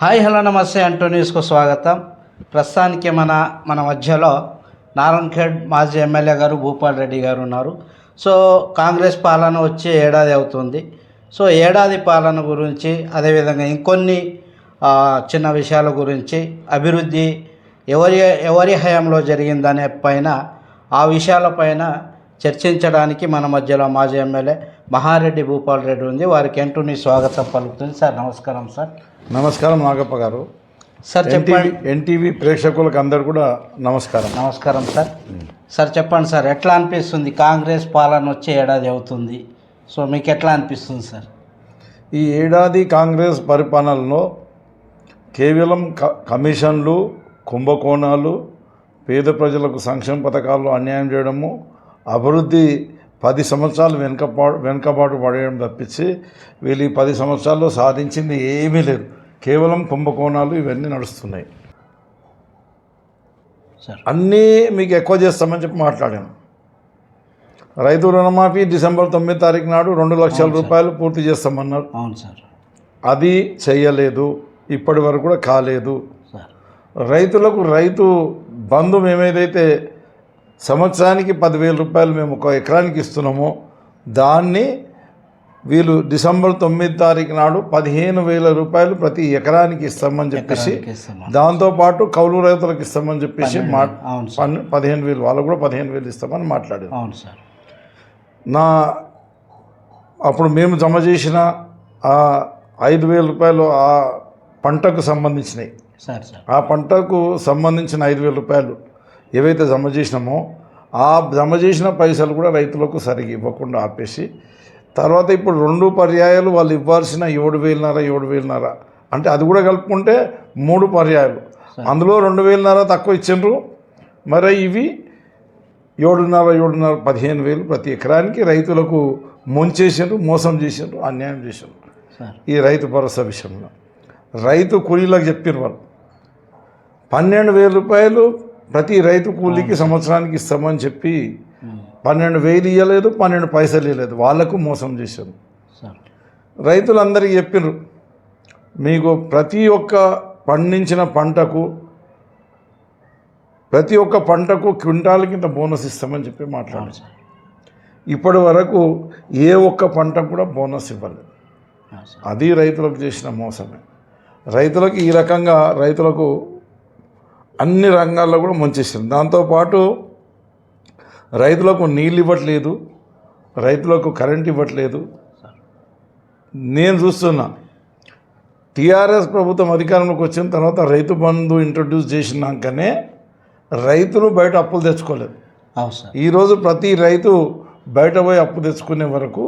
Hi hello నమస్తే అంటూ న్యూస్కు స్వాగతం. ప్రస్తుతానికి మన మధ్యలో నారాయణఖేడ్ మాజీ ఎమ్మెల్యే గారు భూపాల్ రెడ్డి గారు ఉన్నారు. సో కాంగ్రెస్ పాలన వచ్చి ఏడాది అవుతుంది. సో ఏడాది పాలన గురించి అదేవిధంగా ఇంకొన్ని చిన్న విషయాల గురించి అభివృద్ధి ఎవరి హయాంలో జరిగిందనే పైన ఆ విషయాలపైన చర్చించడానికి మన మధ్యలో మాజీ ఎమ్మెల్యే మహారెడ్డి భూపాల్ రెడ్డి ఉంది. వారికి ఎంటూని స్వాగతం పలుకుతుంది. సార్ నమస్కారం. సార్ నమస్కారం నాగప్ప గారు. సార్ చెప్పండి. ఎన్టీవీ ప్రేక్షకులకు అందరు కూడా నమస్కారం. నమస్కారం సార్. సార్ చెప్పండి సార్, ఎట్లా అనిపిస్తుంది? కాంగ్రెస్ పాలన వచ్చే ఏడాది అవుతుంది. సో మీకు ఎట్లా అనిపిస్తుంది సార్? ఈ ఏడాది కాంగ్రెస్ పరిపాలనలో కేవలం కమిషన్లు, కుంభకోణాలు, పేద ప్రజలకు సంక్షేమ పథకాలు అన్యాయం చేయడము, అభివృద్ధి 10 సంవత్సరాలు వెనుకబాటు పడేయడం తప్పించి వీళ్ళు ఈ 10 సంవత్సరాల్లో సాధించింది ఏమీ లేదు. కేవలం కుంభకోణాలు ఇవన్నీ నడుస్తున్నాయి. అన్నీ మీకు ఎక్కువ చేస్తామని చెప్పి మాట్లాడాను. రైతు రుణమాఫీ డిసెంబర్ 9 తారీఖు నాడు 2 లక్షల రూపాయలు పూర్తి చేస్తామన్నారు. అవును సార్. అది చెయ్యలేదు, ఇప్పటి వరకు కూడా కాలేదు. రైతులకు రైతు బంధు ఏమైతే సంవత్సరానికి 10,000 రూపాయలు మేము ఒక ఎకరానికి ఇస్తున్నామో దాన్ని వీళ్ళు డిసెంబర్ 9 తారీఖు నాడు 15,000 రూపాయలు ప్రతి ఎకరానికి ఇస్తామని చెప్పేసి, దాంతోపాటు కౌలు రైతులకు ఇస్తామని చెప్పేసి 15,000 వాళ్ళకు కూడా 15,000 ఇస్తామని మాట్లాడారు. అవును సార్. అప్పుడు మేము జమ చేసిన ఆ 5,000 రూపాయలు ఆ పంటకు సంబంధించినవి. ఆ పంటకు సంబంధించిన 5,000 రూపాయలు ఏవైతే జమ చేసినామో ఆ జమ చేసిన పైసలు కూడా రైతులకు సరిగ్గా ఇవ్వకుండా ఆపేసి, తర్వాత ఇప్పుడు 2 పర్యాయాలు వాళ్ళు ఇవ్వాల్సిన 7,500 అంటే అది కూడా కలుపుకుంటే 3 పర్యాయాలు, అందులో 2,500 తక్కువ ఇచ్చిండ్రు. మరి ఇవి 7,500 15,000 ప్రతి ఎకరానికి రైతులకు ముంచేసిండ్రు, మోసం చేసిండ్రు, అన్యాయం చేసిండ్రు. ఈ రైతు భరోసా విషయంలో రైతు కూలీలకు చెప్పిన వాళ్ళు 12,000 రూపాయలు ప్రతి రైతు కూలీకి సంవత్సరానికి ఇస్తామని చెప్పి 12,000 ఇవ్వలేదు, 12 పైసలు ఇవ్వలేదు. వాళ్లకు మోసం చేశారు. రైతులందరికీ చెప్పినారు, మీకు ప్రతి ఒక్క పండించిన పంటకు క్వింటాల్ కింద బోనస్ ఇస్తామని చెప్పి మాట్లాడారు. ఇప్పటి వరకు ఏ ఒక్క పంటకు కూడా బోనస్ ఇవ్వలేదు. అది రైతులకు చేసిన మోసమే. రైతులకు ఈ రకంగా రైతులకు అన్ని రంగాల్లో కూడా ముంచేసింది. దాంతోపాటు రైతులకు నీళ్ళు ఇవ్వట్లేదు, రైతులకు కరెంట్ ఇవ్వట్లేదు. నేను చూస్తున్నా టీఆర్ఎస్ ప్రభుత్వం అధికారంలోకి వచ్చిన తర్వాత రైతు బంధు ఇంట్రడ్యూస్ చేసినాకనే రైతులు బయట అప్పులు తెచ్చుకోలేదు. ఈరోజు ప్రతి రైతు బయట పోయి అప్పు తెచ్చుకునే వరకు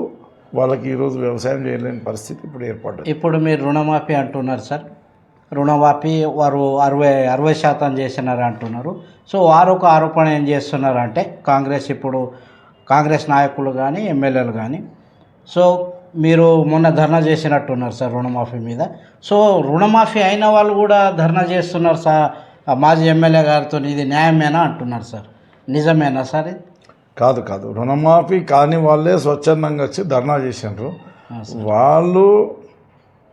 వాళ్ళకి ఈరోజు వ్యవసాయం చేయలేని పరిస్థితి ఇప్పుడు ఏర్పడ్డది. ఇప్పుడు మీరు రుణమాఫీ అంటున్నారు సార్. రుణమాఫీ వారు 60% చేసినారు అంటున్నారు. సో వారు ఒక ఆరోపణ ఏం చేస్తున్నారంటే కాంగ్రెస్ నాయకులు కానీ ఎమ్మెల్యేలు కానీ, సో మీరు మొన్న ధర్నా చేసినట్టున్నారు సార్ రుణమాఫీ మీద. సో రుణమాఫీ అయిన వాళ్ళు కూడా ధర్నా చేస్తున్నారు సార్ మాజీ ఎమ్మెల్యే గారితో. ఇది న్యాయమేనా అంటున్నారు సార్. నిజమేనా సార్? కాదు, రుణమాఫీ కాని వాళ్ళే స్వచ్ఛందంగా వచ్చి ధర్నా చేసినారు. వాళ్ళు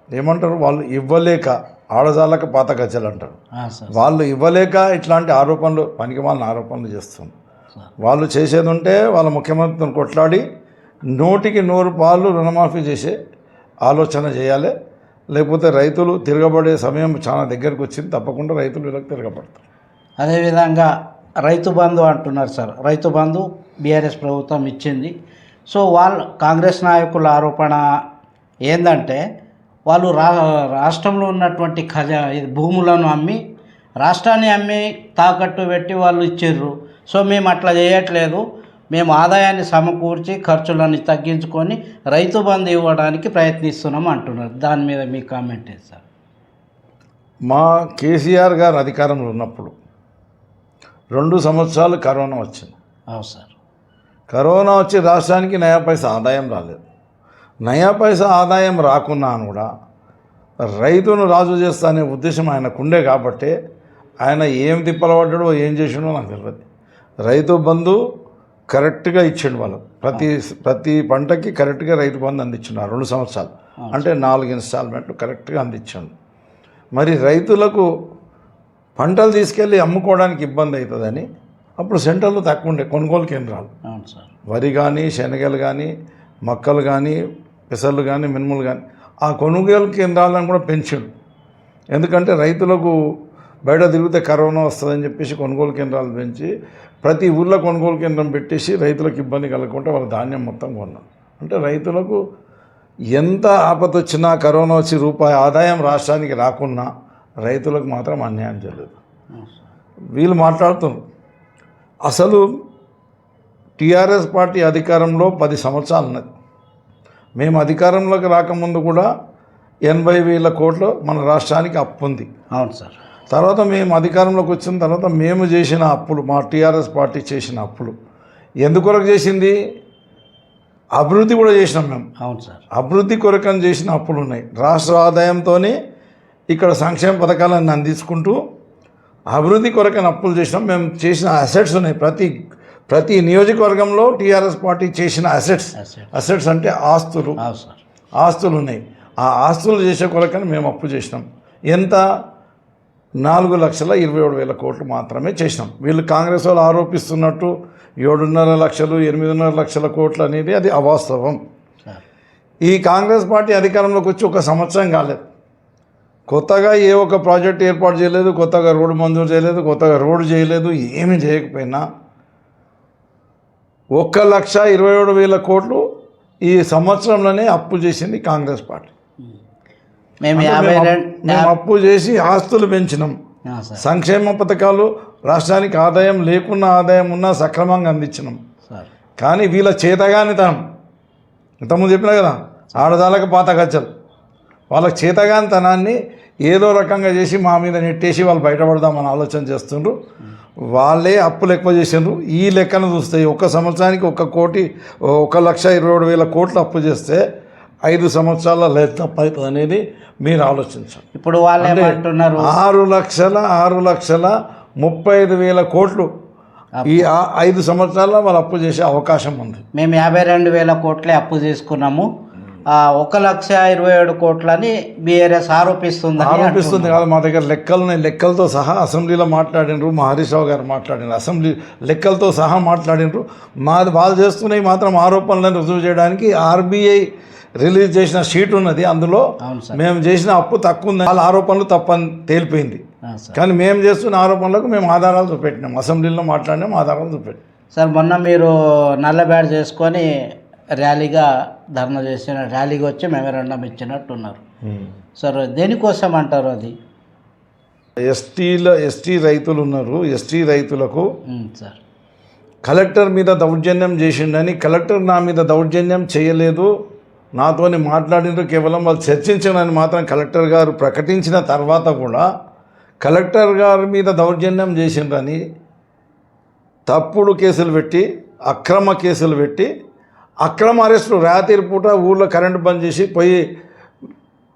ఏమంటారు, వాళ్ళు ఇవ్వలేక ఆడజాలక పాత గజ్జలు అంటారు. వాళ్ళు ఇవ్వలేక ఇట్లాంటి ఆరోపణలు, పనికిమాలిన ఆరోపణలు చేస్తున్నారు. వాళ్ళు చేసేది ఉంటే వాళ్ళ ముఖ్యమంత్రిని కొట్లాడి 100కి 100 పాలు రుణమాఫీ చేసే ఆలోచన చేయాలి. లేకపోతే రైతులు తిరగబడే సమయం చాలా దగ్గరికి వచ్చింది. తప్పకుండా రైతులు వీళ్ళకి తిరగబడతారు. అదేవిధంగా రైతు బంధు అంటున్నారు సార్. రైతు బంధు బీఆర్ఎస్ ప్రభుత్వం ఇచ్చింది. సో కాంగ్రెస్ నాయకుల ఆరోపణ ఏంటంటే వాళ్ళు రాష్ట్రంలో ఉన్నటువంటి భూములను అమ్మి, రాష్ట్రాన్ని అమ్మి తాకట్టు పెట్టి వాళ్ళు ఇచ్చారు. సో మేము అట్లా చేయట్లేదు, మేము ఆదాయాన్ని సమకూర్చి ఖర్చులను తగ్గించుకొని రైతు బంధు ఇవ్వడానికి ప్రయత్నిస్తున్నాం అంటున్నారు. దాని మీద మీ కామెంట్ ఏంటి సార్? మా కేసీఆర్ గారు అధికారంలో ఉన్నప్పుడు 2 సంవత్సరాలు కరోనా వచ్చింది. అవును సార్. కరోనా వచ్చి రాష్ట్రానికి నయా పైసా ఆదాయం రాలేదు. నయా పైసా ఆదాయం రాకున్నా కూడా రైతును రాజు చేస్తా అనే ఉద్దేశం ఆయనకుండే కాబట్టి ఆయన ఏం తిప్పలపడ్డాడో ఏం చేసాడో నాకు తెలియదు. రైతు బంధు కరెక్ట్గా ఇచ్చిండు. వాళ్ళు ప్రతి పంటకి కరెక్ట్గా రైతు బంధు అందించున్నారు 2 సంవత్సరాలు. అంటే 4 ఇన్స్టాల్మెంట్లు కరెక్ట్గా అందించాడు. మరి రైతులకు పంటలు తీసుకెళ్ళి అమ్ముకోవడానికి ఇబ్బంది అవుతుందని అప్పుడు సెంటర్లు తక్కువ ఉండే కొనుగోలు కేంద్రాలు. అవును సార్. వరి కానీ, శనగలు కానీ, మక్కలు కానీ, పెసర్లు కానీ, మినుములు కానీ ఆ కొనుగోలు కేంద్రాలను కూడా పెంచాడు. ఎందుకంటే రైతులకు బయట తిరిగితే కరోనా వస్తుందని చెప్పేసి కొనుగోలు కేంద్రాలు పెంచి ప్రతి ఊళ్ళో కొనుగోలు కేంద్రం పెట్టేసి రైతులకు ఇబ్బంది కలగకుండా వాళ్ళ ధాన్యం మొత్తం కొన్నాం. అంటే రైతులకు ఎంత ఆపద వచ్చినా, కరోనా వచ్చి రూపాయి ఆదాయం రాష్ట్రానికి రాకున్నా రైతులకు మాత్రం అన్యాయం జరగదు. వీళ్ళు మాట్లాడుతున్నారు అసలు టీఆర్ఎస్ పార్టీ అధికారంలో 10 సంవత్సరాలు ఉన్నది. మేము అధికారంలోకి రాకముందు కూడా 80,000 కోట్లు మన రాష్ట్రానికి అప్పు ఉంది. అవును సార్. తర్వాత మేము అధికారంలోకి వచ్చిన తర్వాత మేము చేసిన అప్పులు, మా టీఆర్ఎస్ పార్టీ చేసిన అప్పులు ఎందుకొరకు చేసింది? అభివృద్ధి కూడా చేసినాం మేము. అవును సార్. అభివృద్ధి కొరకని చేసిన అప్పులు ఉన్నాయి. రాష్ట్ర ఆదాయంతో ఇక్కడ సంక్షేమ పథకాలను అందించుకుంటూ అభివృద్ధి కొరకని అప్పులు చేసినాం. మేము చేసిన అసెట్స్ ఉన్నాయి. ప్రతి నియోజకవర్గంలో టీఆర్ఎస్ పార్టీ చేసిన అసెట్స్ అంటే ఆస్తులు ఉన్నాయి. ఆ ఆస్తులు చేసే కొరకని మేము అప్పు చేసినాం. ఎంత? 4,27,000 కోట్లు మాత్రమే చేసినాం. వీళ్ళు కాంగ్రెస్ వాళ్ళు ఆరోపిస్తున్నట్టు 7.5 లక్షలు 8.5 లక్షల కోట్లు అనేది అది అవాస్తవం. ఈ కాంగ్రెస్ పార్టీ అధికారంలోకి వచ్చి 1 సంవత్సరం కాలేదు. కొత్తగా ఏ ఒక్క ప్రాజెక్ట్ ఏర్పాటు చేయలేదు, కొత్తగా రోడ్డు మంజూరు చేయలేదు, కొత్తగా రోడ్డు చేయలేదు. ఏమీ చేయకపోయినా 1,27,000 కోట్లు ఈ సంవత్సరంలోనే అప్పు చేసింది కాంగ్రెస్ పార్టీ. మేము అప్పు చేసి ఆస్తులు పెంచినాం. సంక్షేమ పథకాలు రాష్ట్రానికి ఆదాయం లేకున్నా, ఆదాయం ఉన్నా సక్రమంగా అందించినాం. కానీ వీళ్ళ చేతగానితనం, ఇంతకుముందు చెప్పినా కదా, ఆడదాలకు పాత గచ్చలు, వాళ్ళ చేతగానితనాన్ని ఏదో రకంగా చేసి మా మీద నెట్టేసి వాళ్ళు బయటపడదామని ఆలోచన చేస్తుండ్రు. వాళ్ళే అప్పులు ఎక్కువ చేసిండ్రు. ఈ లెక్కను చూస్తే 1 సంవత్సరానికి 1,27,000 కోట్లు అప్పు చేస్తే 5 సంవత్సరాల లేదు తప్ప అవుతుంది అనేది మీరు ఆలోచించండి. ఇప్పుడు వాళ్ళు ఏమంటున్నారు? 6,35,000 కోట్లు ఈ 5 సంవత్సరాల్లో వాళ్ళు అప్పు చేసే అవకాశం ఉంది. మేము 52,000 కోట్లే అప్పు తీసుకున్నాము. 1,27,000 కోట్లని బీఆర్ఎస్ ఆరోపిస్తుంది కాదు. మా దగ్గర లెక్కలతో సహా అసెంబ్లీలో మాట్లాడినరు. మా హరీష్ రావు గారు మాట్లాడినారు. అసెంబ్లీ లెక్కలతో సహా మాట్లాడినరు. వాళ్ళు చేస్తున్నవి మాత్రం ఆరోపణలను రుజువు చేయడానికి ఆర్బీఐ రిలీజ్ చేసిన షీట్ ఉన్నది. అందులో మేము చేసిన అప్పు తక్కువ ఉంది, వాళ్ళ ఆరోపణలు తప్పని తేలిపోయింది. కానీ మేము చేస్తున్న ఆరోపణలకు మేము ఆధారాలు చూపెట్టినాం. అసెంబ్లీలో మాట్లాడినాం, ఆధారాలు చూపెట్టాం. సార్, మొన్న మీరు నల్ల బ్యాడ్ చేసుకొని ర్యాలీగా ధర్నా చేసిన ర్యాలీకి వచ్చి మెమోరాండం ఇచ్చినట్టున్నారు. సార్, దేనికోసం అంటారు? అది ఎస్టీ రైతులు ఉన్నారు. ఎస్టీ రైతులకు సార్ కలెక్టర్ మీద దౌర్జన్యం చేసిండని, కలెక్టర్ నా మీద దౌర్జన్యం చేయలేదు, నాతోని మాట్లాడినరు, కేవలం వాళ్ళు చర్చించనని మాత్రం కలెక్టర్ గారు ప్రకటించిన తర్వాత కూడా కలెక్టర్ గారి మీద దౌర్జన్యం చేసిండ్రని తప్పుడు కేసులు పెట్టి, అక్రమ కేసులు పెట్టి, అక్రమ అరెస్టులు, రాత్రి పూట ఊళ్ళో కరెంటు బంద్ చేసి పోయి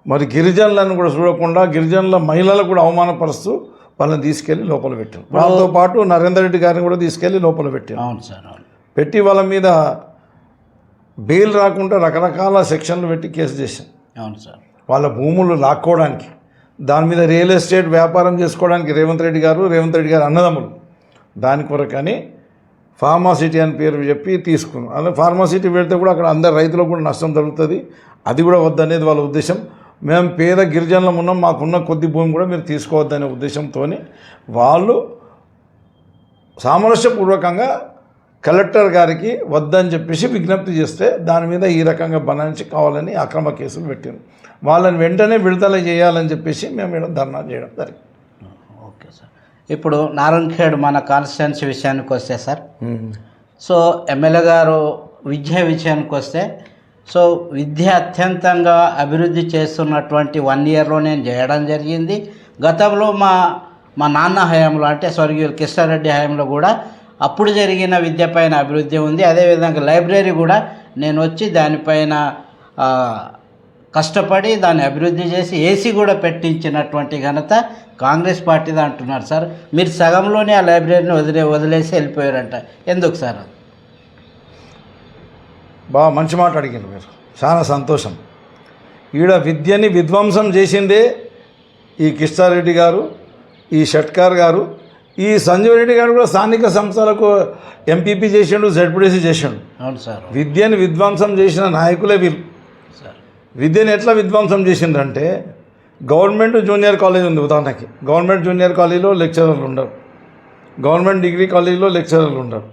మరి గిరిజనులను కూడా చూడకుండా గిరిజనుల మహిళలకు కూడా అవమానపరుస్తూ వాళ్ళని తీసుకెళ్ళి లోపల పెట్టారు. వాళ్ళతో పాటు నరేందర్ రెడ్డి గారిని కూడా తీసుకెళ్ళి లోపల పెట్టారు. అవును సార్. పెట్టి వాళ్ళ మీద బెయిల్ రాకుండా రకరకాల సెక్షన్లు పెట్టి కేసు చేశాం. అవును సార్. వాళ్ళ భూములు లాక్కోవడానికి, దాని మీద రియల్ ఎస్టేట్ వ్యాపారం చేసుకోవడానికి రేవంత్ రెడ్డి గారు అన్నదమ్ములు దాని కొరకని ఫార్మాసిటీ అని పేరు చెప్పి తీసుకున్నాం. అలా ఫార్మాసిటీ పెడితే కూడా అక్కడ అందరు రైతులకు కూడా నష్టం జరుగుతుంది, అది కూడా వద్దనేది వాళ్ళ ఉద్దేశం. మేము పేద గిరిజనులం ఉన్నాం, మాకున్న కొద్ది భూమి కూడా మీరు తీసుకోవద్దనే ఉద్దేశంతో వాళ్ళు సామరస్యపూర్వకంగా కలెక్టర్ గారికి వద్దని చెప్పేసి విజ్ఞప్తి చేస్తే దాని మీద ఈ రకంగా బనాయించి కావాలని అక్రమ కేసులు పెట్టారు. వాళ్ళని వెంటనే విడుదల చేయాలని చెప్పేసి మేము ఇక్కడ ధర్నా చేయడం జరిగింది. Okay sir. ఇప్పుడు నారాయణఖేడ్ మన కాన్స్టిట్యున్సీ విషయానికి వస్తే సార్, సో ఎమ్మెల్యే గారు విద్య విషయానికి వస్తే, సో విద్య అత్యంతంగా అభివృద్ధి చేస్తున్నటువంటి 1 ఇయర్లో నేను చేయడం జరిగింది. గతంలో మా నాన్న హయాంలో అంటే స్వర్గీయులు కృష్ణారెడ్డి హయాంలో కూడా అప్పుడు జరిగిన విద్యపైన అభివృద్ధి ఉంది. అదేవిధంగా లైబ్రరీ కూడా నేను వచ్చి దానిపైన కష్టపడి దాన్ని అభివృద్ధి చేసి ఏసీ కూడా పెట్టించినటువంటి ఘనత కాంగ్రెస్ పార్టీది అంటున్నారు సార్. మీరు సగంలోనే ఆ లైబ్రరీని వదిలేసి వెళ్ళిపోయారంట, ఎందుకు సార్? బాగా మంచి మాట అడిగారు మీరు, చాలా సంతోషం. ఈడ విద్యని విధ్వంసం చేసిందే ఈ కిష్టారెడ్డి గారు, ఈ షట్కార్ గారు, ఈ సంజీవ్ రెడ్డి గారు కూడా స్థానిక సంస్థలకు ఎంపీపీ చేసిండు, జడ్పీటీసీ చేసిండు. అవును సార్. విద్యని విధ్వంసం చేసిన నాయకులే వీళ్ళు. సార్ విద్యను ఎట్లా విధ్వంసం చేసిండ్రంటే, గవర్నమెంట్ జూనియర్ కాలేజ్ ఉంది ఉదాహరణకి. గవర్నమెంట్ జూనియర్ కాలేజీలో లెక్చరర్లు ఉండరు, గవర్నమెంట్ డిగ్రీ కాలేజీలో లెక్చరర్లు ఉండరు.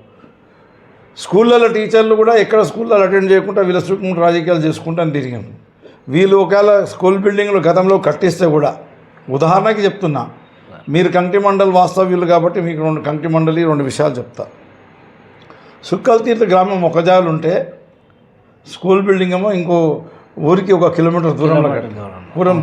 స్కూళ్ళలో టీచర్లు కూడా ఎక్కడ స్కూళ్ళలో అటెండ్ చేయకుండా వీళ్ళ చుట్టూ రాజకీయాలు చేసుకుంటాను తిరిగాను. వీళ్ళు ఒకవేళ స్కూల్ బిల్డింగ్లు గతంలో కట్టిస్తే కూడా, ఉదాహరణకి చెప్తున్నా, మీరు కంటి మండలి వాస్తవ్యులు కాబట్టి మీకు కంటి మండలి 2 విషయాలు చెప్తా. సుక్కల్ తీర్థ గ్రామం ఒక జాలు ఉంటే స్కూల్ బిల్డింగ్ ఏమో ఇంకో ఊరికి 1 కిలోమీటర్ దూరంలో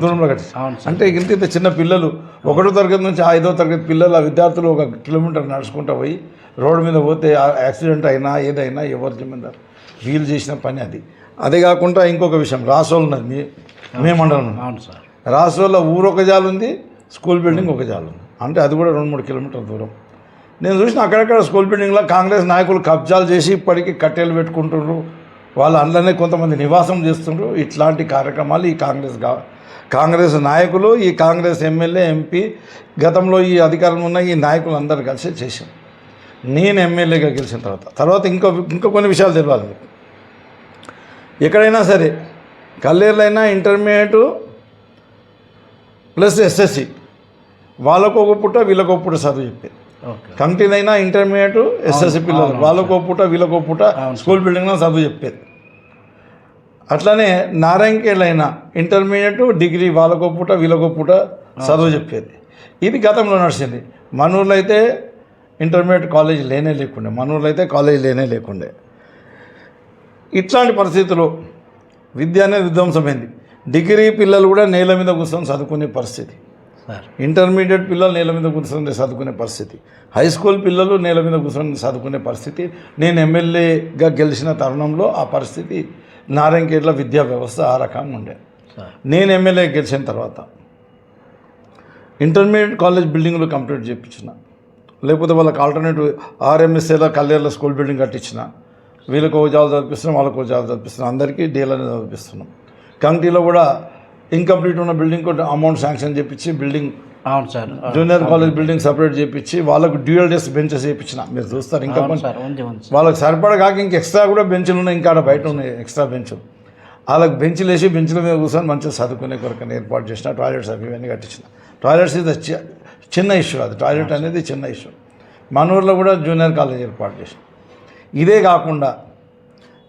దూరంలో కట్టి. అంటే ఇంత చిన్న పిల్లలు 1వ తరగతి నుంచి 5వ తరగతి పిల్లలు, ఆ విద్యార్థులు 1 కిలోమీటర్ నడుచుకుంటూ పోయి రోడ్డు మీద పోతే యాక్సిడెంట్ అయినా ఏదైనా ఎవరు జిమ్మేదారు? వీళ్ళు చేసిన పని అది. అదే కాకుండా ఇంకొక విషయం, రాసోలు ఉన్నది మీ మండలం. అవును సార్. రాసోల్లో ఊరు ఒక జాలు ఉంది, స్కూల్ బిల్డింగ్ ఒక జాలు ఉంది. అంటే అది కూడా 2-3 కిలోమీటర్ల దూరం. నేను చూసిన అక్కడక్కడ స్కూల్ బిల్డింగ్లో కాంగ్రెస్ నాయకులు కబ్జాలు చేసి ఇప్పటికీ కట్టెలు పెట్టుకుంటున్నారు. వాళ్ళు అందులోనే కొంతమంది నివాసం చేస్తుండ్రు. ఇట్లాంటి కార్యక్రమాలు ఈ కాంగ్రెస్ నాయకులు, ఈ కాంగ్రెస్ ఎమ్మెల్యే, ఎంపీ, గతంలో ఈ అధికారంలో ఉన్న ఈ నాయకులు అందరూ కలిసి చేశాం. నేను ఎమ్మెల్యేగా గెలిచిన తర్వాత ఇంకో కొన్ని విషయాలు తెలియాలి మీకు. ఎక్కడైనా సరే కల్లేరులైనా ఇంటర్మీడియట్ ప్లస్ ఎస్ఎస్సి వాళ్ళకు ఒక పూట వీళ్ళకు ఒక పూట చదువు చెప్పేది. కంటినైనా ఇంటర్మీడియట్ ఎస్ఎస్సి పిల్లలు వాళ్ళకు ఒక పూట వీళ్ళకు ఒక పూట స్కూల్ బిల్డింగ్లో చదువు చెప్పేది. అట్లనే నారాయణకేళ్ళైనా ఇంటర్మీడియట్ డిగ్రీ వాళ్ళకు పూట వీళ్ళకు పూట చదువు చెప్పేది. ఇది గతంలో నడిచింది. మనూర్లో అయితే ఇంటర్మీడియట్ కాలేజ్ లేనే లేకుండే. ఇట్లాంటి పరిస్థితుల్లో విద్య అనేది విధ్వంసమైంది. డిగ్రీ పిల్లలు కూడా నేల మీద కూర్చొని చదువుకునే పరిస్థితి, ఇంటర్మీడియట్ పిల్లలు నేల మీద కూర్చొని చదువుకునే పరిస్థితి, హై స్కూల్ పిల్లలు నేల మీద కూర్చొని చదువుకునే పరిస్థితి. నేను ఎమ్మెల్యేగా గెలిచిన తరుణంలో ఆ పరిస్థితి నారాయణఖేడ్ల విద్యా వ్యవస్థ ఆ రకంగా ఉండే. నేను ఎమ్మెల్యే గెలిచిన తర్వాత ఇంటర్మీడియట్ కాలేజ్ బిల్డింగ్లు కంప్లీట్ చేయించిన, లేకపోతే వాళ్ళకి ఆల్టర్నేటివ్ ఆర్ఎంఎస్ఏలో కల్లేరులో స్కూల్ బిల్డింగ్ కట్టించిన. వీళ్ళకి ఒక జాబ్ చదివిస్తున్నాం, వాళ్ళకి ఒక జాబ్ చదివిస్తున్నాం, అందరికీ డీలర్ని చదివిస్తున్నాం. కంటిలో కూడా ఇన్కంప్లీట్ ఉన్న బిల్డింగ్ అమౌంట్ శాంక్షన్ చేయించి బిల్డింగ్, అవును sir, junior college building separate చేయించి వాళ్ళకు డ్యూయల్ డెస్క్ బెంచెస్ చేయించిన. మీరు చూస్తారు, ఇంకా వాళ్ళకి సరిపడా కాక ఇంక ఎక్స్ట్రా కూడా బెంచ్లు ఉన్నాయి, ఇంకా బయట ఉన్నాయి ఎక్స్ట్రా బెంచ్లు. వాళ్ళకి బెంచ్లు వేసి బెంచ్ల మీద కూర్చొని మంచిగా చదువుకునే కొరకు ఏర్పాటు చేసిన. టాయిలెట్స్ అవి ఇవన్నీ కట్టించిన. టాయిలెట్స్ ఇది చిన్న ఇష్యూ, అది టాయిలెట్ అనేది చిన్న ఇష్యూ. మన ఊర్లో కూడా జూనియర్ కాలేజ్ ఏర్పాటు చేసిన. ఇదే కాకుండా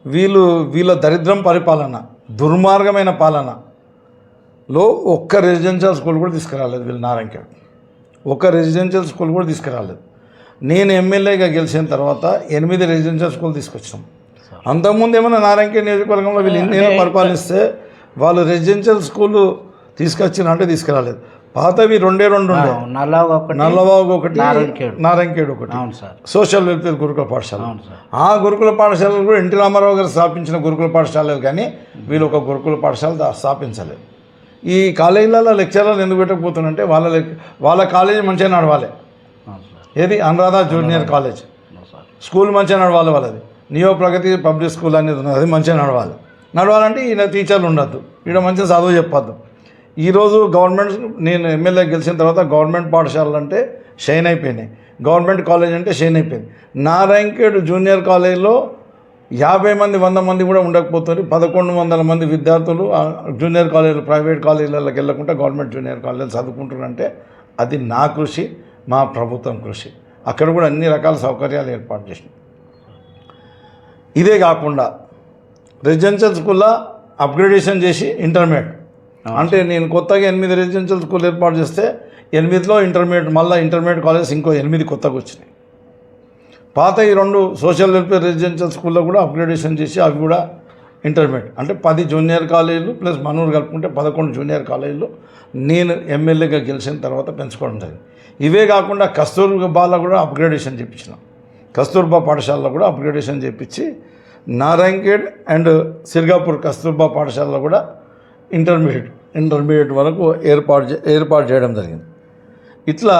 వీళ్ళ దరిద్రం పరిపాలన, దుర్మార్గమైన పాలనలో ఒక్క రెసిడెన్షియల్ స్కూల్ కూడా తీసుకురాలేదు వీళ్ళు. నారాయణఖేడ్ ఒక్క రెసిడెన్షియల్ స్కూల్ కూడా తీసుకురాలేదు. నేను ఎమ్మెల్యేగా గెలిచిన తర్వాత 8 రెసిడెన్షియల్ స్కూల్ తీసుకొచ్చాం. అంతకుముందు ఏమైనా నారాయణఖేడ్ నియోజకవర్గంలో వీళ్ళు ఎన్నేళ్ళు పరిపాలిస్తే వాళ్ళు రెసిడెన్షియల్ స్కూల్ తీసుకొచ్చిన అంటే తీసుకురాలేదు. పాతవి 2 ఉండే, నల్లవాగు ఒకటి, నారాయణఖేడ్ ఒకటి, సోషల్ వెల్ఫేర్ గురుకుల పాఠశాల. ఆ గురుకుల పాఠశాలలు కూడా ఎన్టీ రామారావు గారు స్థాపించిన గురుకుల పాఠశాలలు, కానీ వీళ్ళు ఒక గురుకుల పాఠశాల స్థాపించలేదు. ఈ కాలేజీలలో లెక్చరర్లు ఎందుకు పెట్టకపోతుందంటే వాళ్ళ కాలేజీ మంచిగా నడవాలి. ఏది అనురాధ జూనియర్ కాలేజ్ స్కూల్ మంచిగా నడవాలి, వాళ్ళది నియో ప్రగతి పబ్లిక్ స్కూల్ అనేది ఉన్నది, అది మంచిగా నడవాలంటే ఈయన టీచర్లు ఉండద్దు, ఈయన మంచిగా చదువు చెప్పొద్దు. ఈరోజు గవర్నమెంట్, నేను ఎమ్మెల్యే గెలిచిన తర్వాత గవర్నమెంట్ పాఠశాలలు అంటే షైన్ అయిపోయినాయి, గవర్నమెంట్ కాలేజ్ అంటే షైన్ అయిపోయింది. నారాయణఖేడ్ జూనియర్ కాలేజీలో 50 మంది 100 మంది కూడా ఉండకపోతుంది. 1100 మంది విద్యార్థులు జూనియర్ కాలేజీలు, ప్రైవేట్ కాలేజీలకు వెళ్ళకుండా గవర్నమెంట్ జూనియర్ కాలేజీలు చదువుకుంటారంటే అది నా కృషి, మా ప్రభుత్వం కృషి. అక్కడ కూడా అన్ని రకాల సౌకర్యాలు ఏర్పాటు చేసినాం. ఇదే కాకుండా రెసిడెన్షియల్ స్కూల్లో అప్గ్రేడేషన్ చేసి ఇంటర్మీడియట్ అంటే నేను కొత్తగా 8 రెసిడెన్షియల్ స్కూల్ ఏర్పాటు చేస్తే 8లో ఇంటర్మీడియట్, మళ్ళీ ఇంటర్మీడియట్ కాలేజెస్ ఇంకో 8 కొత్తగా వచ్చినాయి. పాత ఈ 2 సోషల్ వెల్ఫేర్ రెసిడెన్షియల్ స్కూల్లో కూడా అప్గ్రేడేషన్ చేసి అవి కూడా ఇంటర్మీడియట్ అంటే 10 జూనియర్ కాలేజీలు ప్లస్ మనూరు కలుపుకుంటే 11 జూనియర్ కాలేజీలు నేను ఎమ్మెల్యేగా గెలిచిన తర్వాత పెంచుకోవడం జరిగింది. ఇవే కాకుండా కస్తూర్బాలో కూడా అప్గ్రేడేషన్ చేయించినాం. కస్తూర్బా పాఠశాలలో కూడా అప్గ్రేడేషన్ చేయించి నారాయణఖేడ్ అండ్ సిర్గాపూర్ కస్తూర్బా పాఠశాలలో కూడా ఇంటర్మీడియట్ వరకు ఏర్పాటు చేయడం జరిగింది. ఇట్లా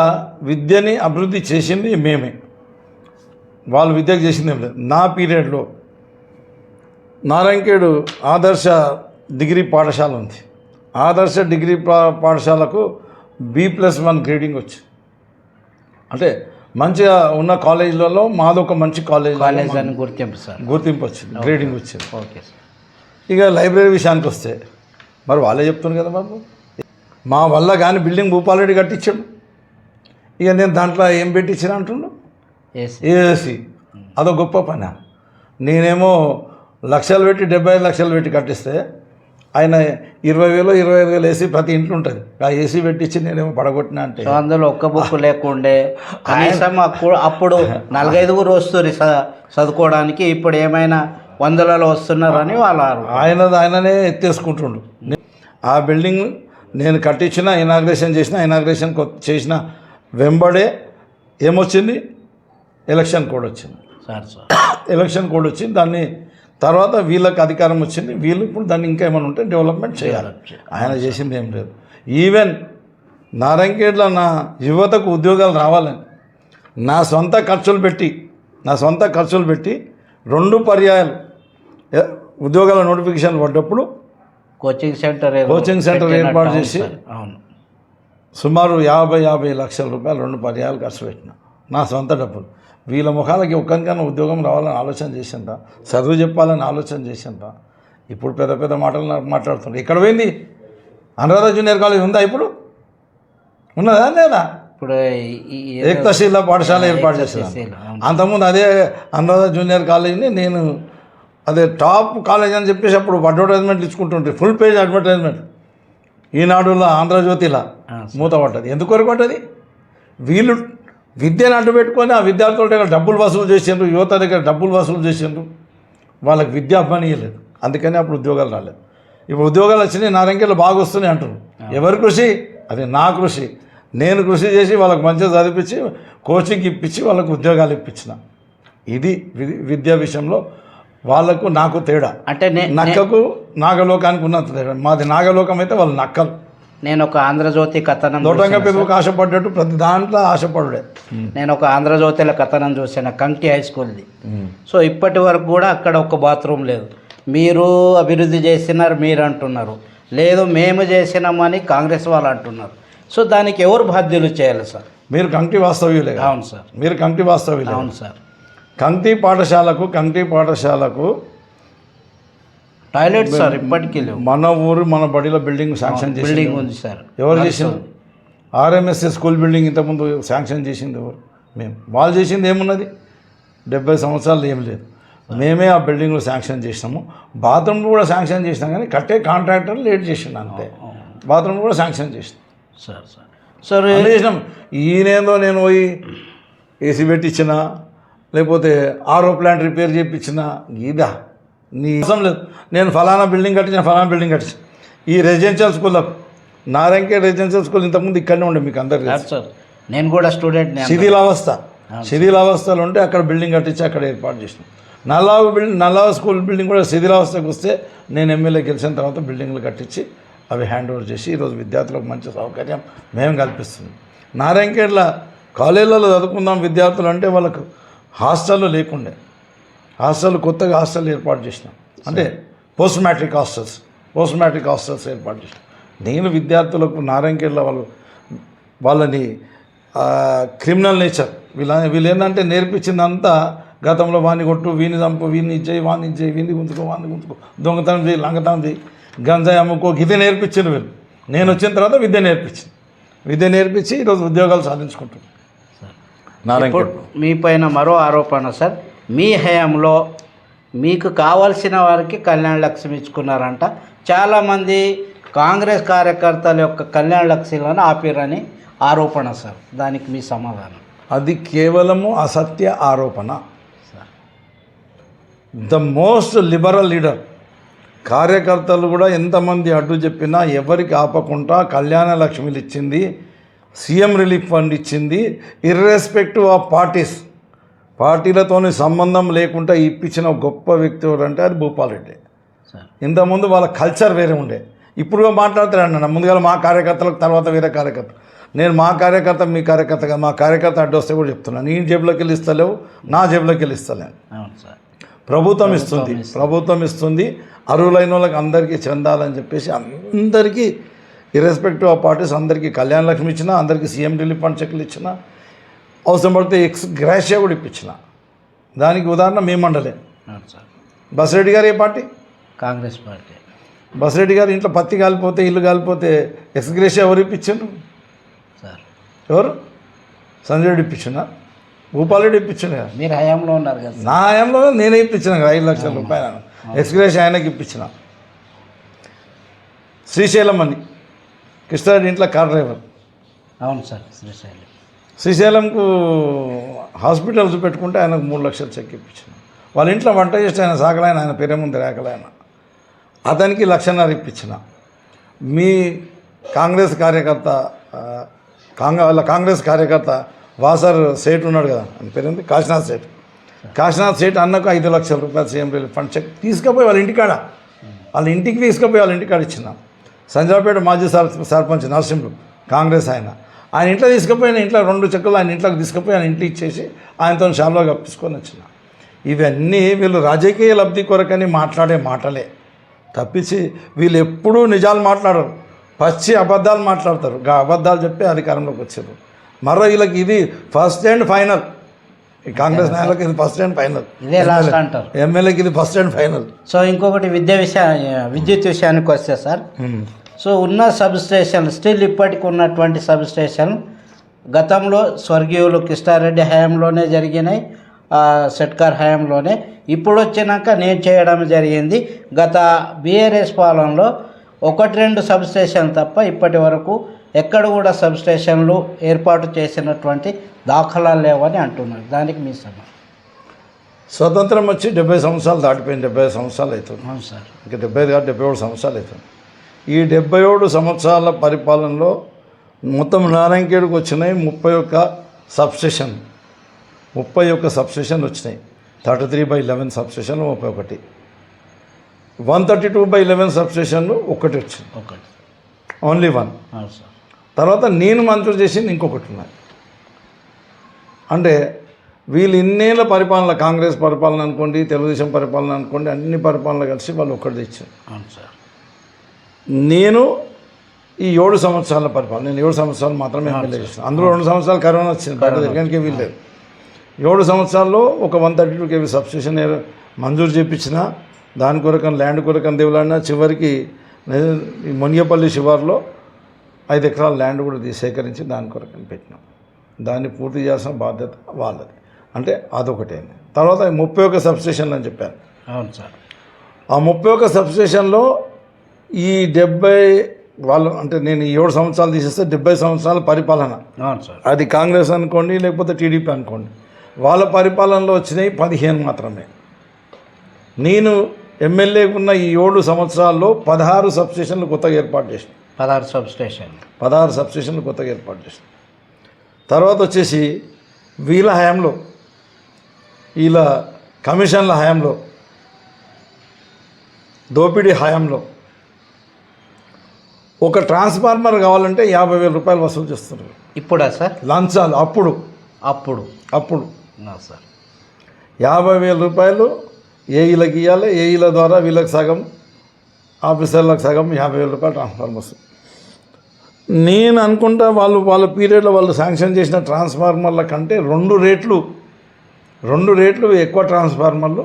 విద్యని అభివృద్ధి చేసింది మేమే, వాళ్ళు విద్యకు చేసింది ఏం లేదు. నా పీరియడ్లో నారాయణఖేడ్ ఆదర్శ డిగ్రీ పాఠశాల ఉంది. ఆదర్శ డిగ్రీ పాఠశాలకు B+1 గ్రేడింగ్ వచ్చింది. అంటే మంచిగా ఉన్న కాలేజీలలో మాదొక మంచి కాలేజ్ అని గుర్తింపు సార్, గుర్తింపు వచ్చింది, గ్రేడింగ్ వచ్చింది. Okay sir. ఇక లైబ్రరీ విషయానికి వస్తే మరి వాళ్ళే చెప్తున్నారు కదా బాబు, మా వల్ల కానీ బిల్డింగ్ భూపాల్ రెడ్డి కట్టించాడు. ఇక నేను దాంట్లో ఏం పెట్టించిన అంటుండు, ఏసీ. అదో గొప్ప పని. నేనేమో లక్షలు పెట్టి 75 లక్షలు పెట్టి కట్టిస్తే ఆయన 20,000 25,000 ఏసీ ప్రతి ఇంట్లో ఉంటుంది. ఆ ఏసీ పెట్టించి నేనేమో పడగొట్టినా అంటే సో అందులో ఒక్క బుక్ లేకుండే కనీసం అప్పుడు 45 వస్తుంది చదువుకోవడానికి, ఇప్పుడు ఏమైనా 100లలో వస్తున్నారని వాళ్ళ ఆయననే ఎత్తేసుకుంటుండు. ఆ బిల్డింగ్ నేను కట్టించిన, ఇనాగ్రేషన్ చేసిన వెంబడే ఏమొచ్చింది, ఎలక్షన్ కోడ్ వచ్చింది. ఎలక్షన్ కోడ్ వచ్చింది. దాన్ని తర్వాత వీళ్ళకి అధికారం వచ్చింది. వీళ్ళు ఇప్పుడు దాన్ని ఇంకా ఏమైనా ఉంటే డెవలప్మెంట్ చేయాలి. ఆయన చేసింది ఏం లేదు. ఈవెన్ నారాయణఖేడ్లో నా యువతకు ఉద్యోగాలు రావాలని నా సొంత ఖర్చులు పెట్టి 2 పర్యాయాలు ఉద్యోగాల నోటిఫికేషన్ పడ్డప్పుడు కోచింగ్ సెంటర్ ఏర్పాటు చేసి సుమారు 50 లక్షల రూపాయలు 2 పర్యాయాలు ఖర్చు పెట్టిన నా సొంత డబ్బులు. వీళ్ళ ముఖాలకి ఒక్కరికైనా ఉద్యోగం రావాలని ఆలోచన చేసిందా, చదువు చెప్పాలని ఆలోచన చేసిందా? ఇప్పుడు పెద్ద పెద్ద మాటలు మాట్లాడుతున్నారు. ఇక్కడ పోయింది అనురాధ జూనియర్ కాలేజ్ ఉందా? ఇప్పుడు ఉన్నదా లేదా? ఇప్పుడు ఏకశిలా పాఠశాల ఏర్పాటు చేసేదాం. అంతకుముందు అదే అనురాధ జూనియర్ కాలేజీని నేను అదే టాప్ కాలేజ్ అని చెప్పేసి అప్పుడు అడ్వర్టైజ్మెంట్లు ఇచ్చుకుంటుంటే ఫుల్ పేజ్ అడ్వర్టైజ్మెంట్ ఈనాడులో, ఆంధ్రజ్యోతిలా మూతపడ్డది. ఎందుకొరకు పడ్డది? వీళ్ళు విద్యను అడ్డు పెట్టుకొని ఆ విద్యార్థుల దగ్గర డబ్బులు వసూలు చేసిండ్రు, యువత దగ్గర డబ్బులు వసూలు చేసిండ్రు. వాళ్ళకి విద్య అవ్వనీయలేదు. అందుకని అప్పుడు ఉద్యోగాలు రాలేదు. ఇప్పుడు ఉద్యోగాలు వచ్చినాయి, నారాయణఖేడ్లో బాగా వస్తున్నాయి అంటారు. ఎవరి కృషి? అది నా కృషి. నేను కృషి చేసి వాళ్ళకి మంచిగా చదివించి కోచింగ్ ఇప్పించి వాళ్ళకు ఉద్యోగాలు ఇప్పించిన. ఇది విద్యా విషయంలో వాళ్ళకు నాకు తేడా. అంటే నక్కకు నాగలోకానికి ఉన్నంత తేడా. మాది నాగలోకం అయితే వాళ్ళు నక్కలు. నేను ఒక ఆంధ్రజ్యోతి కథనం దొడ్డంగా పెరుగుకు ఆశపడ్డట్టు ప్రతి దాంట్లో ఆశపడుడే. నేను ఒక ఆంధ్రజ్యోతిల కథనం చూసాను, కంకి హై స్కూల్ది. సో ఇప్పటి వరకు కూడా అక్కడ ఒక బాత్రూమ్ లేదు. మీరు అభివృద్ధి చేసినారు మీరు అంటున్నారు, లేదు మేము చేసినామని కాంగ్రెస్ వాళ్ళు అంటున్నారు. సో దానికి ఎవరు బాధ్యులు చేయాలి సార్? మీరు కంకి వాస్తవ్యులే. అవును సార్, మీరు కంకి వాస్తవ్యులే. అవును సార్. కంకి పాఠశాలకు టాయిలెట్ సార్ ఇప్పటికీ లేవు. మన బడిలో బిల్డింగ్ శాంక్షన్ చేసి బిల్డింగ్ ఉంది సార్. ఎవరు చేసింది? RMSS స్కూల్ బిల్డింగ్ ఇంతకుముందు శాంక్షన్ చేసింది ఎవరు? మేము. వాళ్ళు చేసింది ఏమున్నది? 70 సంవత్సరాలు ఏం లేదు. మేమే ఆ బిల్డింగ్లో శాంక్షన్ చేసినాము. బాత్రూమ్లు కూడా శాంక్షన్ చేసినాం, కానీ కట్టే కాంట్రాక్టర్ లేట్ చేసిండు అంతే. బాత్రూమ్ కూడా శాంక్షన్ చేసినాం సార్ చేసినాం. ఈయనేదో నేను పోయి ఏసీ పెట్టించిన, లేకపోతే RO ప్లాంట్ రిపేర్ చేయించిన, ఇదా నీ అవసరం లేదు. నేను ఫలానా బిల్డింగ్ కట్టించిన. ఈ రెసిడెన్షియల్ స్కూళ్ళకు, నారాయణఖేడ్ రెసిడెన్షియల్ స్కూల్ ఇంతకుముందు ఇక్కడనే ఉండే, మీకు అందరికీ సార్. నేను కూడా స్టూడెంట్. శిథిలావస్థలు ఉంటే అక్కడ బిల్డింగ్ కట్టించి అక్కడ ఏర్పాటు చేసినాం. నల్లావ స్కూల్ బిల్డింగ్ కూడా శిథిలావస్థకు వస్తే నేను ఎమ్మెల్యే గెలిచిన తర్వాత బిల్డింగ్లు కట్టించి అవి హ్యాండ్ ఓవర్ చేసి ఈరోజు విద్యార్థులకు మంచి సౌకర్యం మేము కల్పిస్తున్నాం. నారాయణఖేడ్ల కాలేజీలలో చదువుకుందాం విద్యార్థులు అంటే వాళ్ళకు హాస్టళ్ళు లేకుండే. కొత్తగా హాస్టల్ ఏర్పాటు చేసినాం. అంటే పోస్ట్ మ్యాట్రిక్ హాస్టల్స్ ఏర్పాటు చేసినాం. నేను విద్యార్థులకు నారాయణఖేడ్ల వాళ్ళని క్రిమినల్ నేచర్ వీళ్ళు ఏంటంటే నేర్పించిందంతా గతంలో వాడిని కొట్టు, వీని చంపు, వీని ఇచ్చేయి, వీని గుంజుకో, దొంగతనం చేయి, లంగతనం చేయి, గంజాయి అమ్ముకో, ఇదే నేర్పించారు వీళ్ళు. నేను వచ్చిన తర్వాత విద్య నేర్పించి ఈరోజు ఉద్యోగాలు సాధించుకుంటున్నాను. నారాయణఖేడ్ మీ పైన మరో ఆరోపణ సార్, మీ హయాంలో మీకు కావాల్సిన వారికి కళ్యాణ లక్ష్మి ఇచ్చుకున్నారంట. చాలామంది కాంగ్రెస్ కార్యకర్తల యొక్క కళ్యాణ లక్ష్మిలను ఆపిరని ఆరోపణ సార్, దానికి మీ సమాధానం? అది కేవలము అసత్య ఆరోపణ. The most liberal leader. కార్యకర్తలు కూడా ఎంతమంది అడ్డు చెప్పినా ఎవరికి ఆపకుండా కళ్యాణ లక్ష్మిలు ఇచ్చింది, సీఎం రిలీఫ్ ఫండ్ ఇచ్చింది, ఇర్రెస్పెక్టివ్ ఆఫ్ పార్టీలతోని సంబంధం లేకుండా ఇప్పించిన గొప్ప వ్యక్తి ఎవరంటే అది భూపాల్ రెడ్డి. ఇంతకుముందు వాళ్ళ కల్చర్ వేరే ఉండే. ఇప్పుడు మాట్లాడుతాడు ముందుగా మా కార్యకర్తలకు, తర్వాత వేరే కార్యకర్త. నేను మా కార్యకర్త మీ కార్యకర్తగా, మా కార్యకర్త అడ్డు వస్తే కూడా చెప్తున్నాను, నీ జేబులోకి వెళ్ళి ఇస్తలేవు, నా జేబులోకి వెళ్ళి ఇస్తలేను. ప్రభుత్వం ఇస్తుంది. అర్హులైన వాళ్ళకి అందరికీ చెందాలని చెప్పేసి అందరికీ ఇర్రెస్పెక్టివ్ ఆఫ్ పార్టీస్ అందరికీ కళ్యాణ లక్ష్మి ఇచ్చినా, అందరికీ సీఎం రిలీఫ్ ఫండ్ చెక్లు ఇచ్చినా, అవసరం పడితే గ్రాషియా కూడా ఇప్పించిన. దానికి ఉదాహరణ మీ మండలే. అవును సార్. బసిరెడ్డి గారు ఏ పార్టీ? కాంగ్రెస్ పార్టీ. బసిరెడ్డి గారు ఇంట్లో పత్తి కాలిపోతే, ఇల్లు కాలిపోతే గ్రాషియా ఎవరు ఇప్పించారు సార్? ఎవరు? సంజయ్ రెడ్డి ఇప్పించిన, భూపాల్ రెడ్డి ఇప్పించిన. మీరు హయాంలో ఉన్నారు కదా. నా హయాంలో నేనే ఇప్పించిన 5 లక్షల రూపాయలు గ్రాషియా ఆయనకి ఇప్పించిన. శ్రీశైలం అని కృష్ణారెడ్డి ఇంట్లో కార్ డ్రైవర్. అవును సార్. శ్రీశైలం. శ్రీశైలంకు హాస్పిటల్స్ పెట్టుకుంటే ఆయనకు 3 లక్షలు చెక్ ఇప్పించిన. వాళ్ళ ఇంట్లో వంట చేస్తే ఆయన సాగలాయన, ఆయన పేరేముంది రేఖలాయన, అతనికి 1.5 లక్షలు ఇప్పించిన. మీ కాంగ్రెస్ కార్యకర్త వాళ్ళ కాంగ్రెస్ కార్యకర్త వాసర్ సేట్ ఉన్నాడు కదా, అని పేరుంది కాశీనాథ్ సేట్. కాశీనాథ్ సేట్ అన్నకు 5 లక్షల రూపాయలు సీఎం రిలీఫ్ ఫండ్ చెక్ తీసుకుపోయి వాళ్ళ ఇంటికాడ, వాళ్ళ ఇంటికి తీసుకుపోయి వాళ్ళ ఇంటికాడ ఇచ్చిన. సంజాపేట మాజీ సర్పంచ్ నరసింహులు కాంగ్రెస్ ఆయన ఇంట్లో తీసుకుపోయి, ఇంట్లో 2 చెక్కులు ఆయన ఇంట్లోకి తీసుకుపోయి ఆయన ఇంటికి ఇచ్చేసి ఆయనతో షాల్లో కప్పించుకొని వచ్చిన. ఇవన్నీ వీళ్ళు రాజకీయ లబ్ధి కొరకని మాట్లాడే మాటలే తప్పించి వీళ్ళు ఎప్పుడూ నిజాలు మాట్లాడరు, పచ్చి అబద్ధాలు మాట్లాడతారు. అబద్ధాలు చెప్పి అధికారంలోకి వచ్చారు. మరో వీళ్ళకి ఇది ఫస్ట్ అండ్ ఫైనల్. ఈ కాంగ్రెస్ నాయకులకి ఇది ఫస్ట్ అండ్ ఫైనల్, ఇదే లాస్ట్ అంటారు. ఎమ్మెల్యేకి ఇది ఫస్ట్ అండ్ ఫైనల్. సో ఇంకొకటి విద్యుత్ విషయానికి వస్తే సార్, సో ఉన్న సబ్ స్టేషన్ స్టిల్ ఇప్పటికి ఉన్నటువంటి సబ్ స్టేషన్ గతంలో స్వర్గీయులు కృష్ణారెడ్డి హయాంలోనే జరిగినాయి, షెట్కార్ హయాంలోనే. ఇప్పుడు వచ్చినాక నేను చేయడం జరిగింది. గత బీఆర్ఎస్ పాలనలో 1-2 సబ్ స్టేషన్ తప్ప ఇప్పటి వరకు ఎక్కడ కూడా సబ్ స్టేషన్లు ఏర్పాటు చేసినటువంటి దాఖలాలు లేవని అంటున్నారు. దానికి మీ సమాధానం? స్వతంత్రం వచ్చి 70 సంవత్సరాలు దాటిపోయింది. 75 సంవత్సరాలు అవుతుంది. అవును సార్. ఇంకా 75 కాదు, 77 సంవత్సరాలు అవుతుంది. ఈ 77 సంవత్సరాల పరిపాలనలో మొత్తం నారాయణఖేడ్కి వచ్చినాయి 31 సబ్స్టేషన్. 31 సబ్స్టేషన్లు వచ్చినాయి. 33/11 సబ్స్టేషన్లు 31. 132/11 సబ్స్టేషన్లు ఒకటి వచ్చింది, ఓన్లీ 1. అవును సార్. తర్వాత నేను మంజూరు చేసింది ఇంకొకటి ఉన్నది. అంటే వీళ్ళు ఇన్నేళ్ళ పరిపాలన, కాంగ్రెస్ పరిపాలన అనుకోండి, తెలుగుదేశం పరిపాలన అనుకోండి, అన్ని పరిపాలన కలిసి వాళ్ళు ఒక్కటి తెచ్చారు. అవును సార్. నేను ఈ 7 సంవత్సరాల పరిపాలన, నేను 7 సంవత్సరాలు మాత్రమే ఎమ్మెల్యే చేసిన. అందులో 2 సంవత్సరాలు కరోనా వచ్చింది, బయట తిరగడానికి వీల్లేదు. 7 సంవత్సరాల్లో ఒక 132 kV సబ్స్టేషన్ మంజూరు చేయించిన. దాని కొరకని ల్యాండ్ కొరకని దేవులాడినా చివరికి మునిగపల్లి శివార్లో 5 ఎకరాల ల్యాండ్ కూడా సేకరించి దాని కొరకని పెట్టినాం. దాన్ని పూర్తి చేయాల్సిన బాధ్యత వాళ్ళది. అంటే అదొకటే. తర్వాత 31 సబ్స్టేషన్లు అని చెప్పాను. అవును సార్. ఆ 31 సబ్స్టేషన్లో ఈ 70 వాళ్ళు, అంటే నేను ఈ 7 సంవత్సరాలు తీసేస్తే 70 సంవత్సరాల పరిపాలన. అవును సార్. అది కాంగ్రెస్ అనుకోండి, లేకపోతే టీడీపీ అనుకోండి, వాళ్ళ పరిపాలనలో వచ్చినాయి 15 మాత్రమే. నేను ఎమ్మెల్యేగా ఉన్న ఈ 7 సంవత్సరాల్లో 16 సబ్స్టేషన్లు కొత్తగా ఏర్పాటు చేసిన. 16 సబ్స్టేషన్లు కొత్తగా ఏర్పాటు చేసిన. తర్వాత వచ్చేసి వీళ్ళ హయాంలో, వీళ్ళ కమిషన్ల హయాంలో, దోపిడీ హయాంలో ఒక ట్రాన్స్ఫార్మర్ కావాలంటే 50,000 రూపాయలు వసూలు చేస్తున్నారు. ఇప్పుడా సార్? లంచాలు అప్పుడు సార్ 50,000 రూపాయలు ఏఈలకు ఇవ్వాలి. ఏఈల ద్వారా వీళ్ళకి సగం, ఆఫీసర్లకు సగం, 50,000 రూపాయలు ట్రాన్స్ఫార్మర్ వస్తుంది. నేను అనుకుంటా వాళ్ళ పీరియడ్లో వాళ్ళు శాంక్షన్ చేసిన ట్రాన్స్ఫార్మర్ల కంటే 2 రేట్లు ఎక్కువ ట్రాన్స్ఫార్మర్లు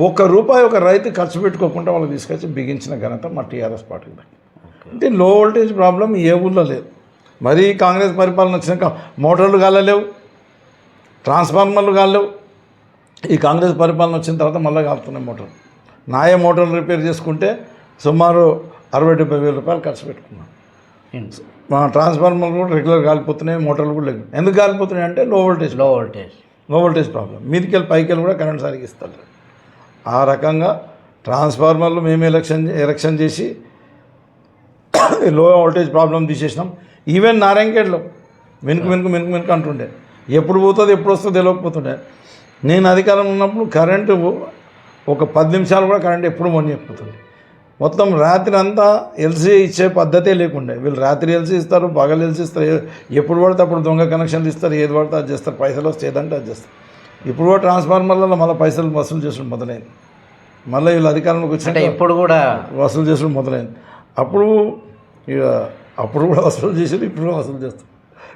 ₹1 ఒక రైతు ఖర్చు పెట్టుకోకుండా వాళ్ళు తీసుకొచ్చి బిగించిన ఘనత మా టీఆర్ఎస్ పార్టీకి. అంటే లో వోల్టేజ్ ప్రాబ్లం ఏ ఊళ్ళో లేదు. మరీ కాంగ్రెస్ పరిపాలన వచ్చినాక మోటార్లు కాలేవు, ట్రాన్స్ఫార్మర్లు కాలేవు. ఈ కాంగ్రెస్ పరిపాలన వచ్చిన తర్వాత మళ్ళీ కాలుతున్నాయి మోటార్లు. నాయే మోటార్లు రిపేర్ చేసుకుంటే సుమారు 60-70 రూపాయలు ఖర్చు పెట్టుకున్నాం. మా ట్రాన్స్ఫార్మర్లు కూడా రెగ్యులర్ కాలిపోతున్నాయి, మోటార్లు కూడా లేదు. ఎందుకు కాలిపోతున్నాయి అంటే లో వోల్టేజ్ ప్రాబ్లం. మీదికెళ్ళి పైకెళ్ళి కూడా కరెంట్ సరిగ్గా ఇస్తారు. ఆ రకంగా ట్రాన్స్ఫార్మర్లు మేము ఎలక్షన్ చేసి లో వోల్టేజ్ ప్రాబ్లం తీసేసినాం. ఈవెన్ నారాయణఖేడ్లో వెనుక అంటుండే, ఎప్పుడు పోతుంది ఎప్పుడు వస్తుందో తెలియకపోతుండే. నేను అధికారం ఉన్నప్పుడు కరెంటు ఒక 10 నిమిషాలు కూడా కరెంటు ఎప్పుడు మొనియకపోతుంది. మొత్తం రాత్రి అంతా ఎల్సీ ఇచ్చే పద్ధతే లేకుండే. వీళ్ళు రాత్రి ఎల్సీ ఇస్తారు, పగలు ఎల్సీ ఇస్తారు, ఎప్పుడు పడితే అప్పుడు దొంగ కనెక్షన్లు ఇస్తారు, ఏది పడితే అది చేస్తారు, పైసలు వస్తే ఏదంటే అది చేస్తారు. ఇప్పుడు కూడా ట్రాన్స్ఫార్మర్లలో మళ్ళీ పైసలు వసూలు చేసుడు మొదలైంది. మళ్ళీ వీళ్ళు అధికారంలోకి వచ్చిన ఇప్పుడు కూడా వసూలు చేసుడు మొదలైంది. అప్పుడు ఇక అప్పుడు కూడా వసూలు చేసేది, ఇప్పుడు కూడా వసూలు చేస్తాం.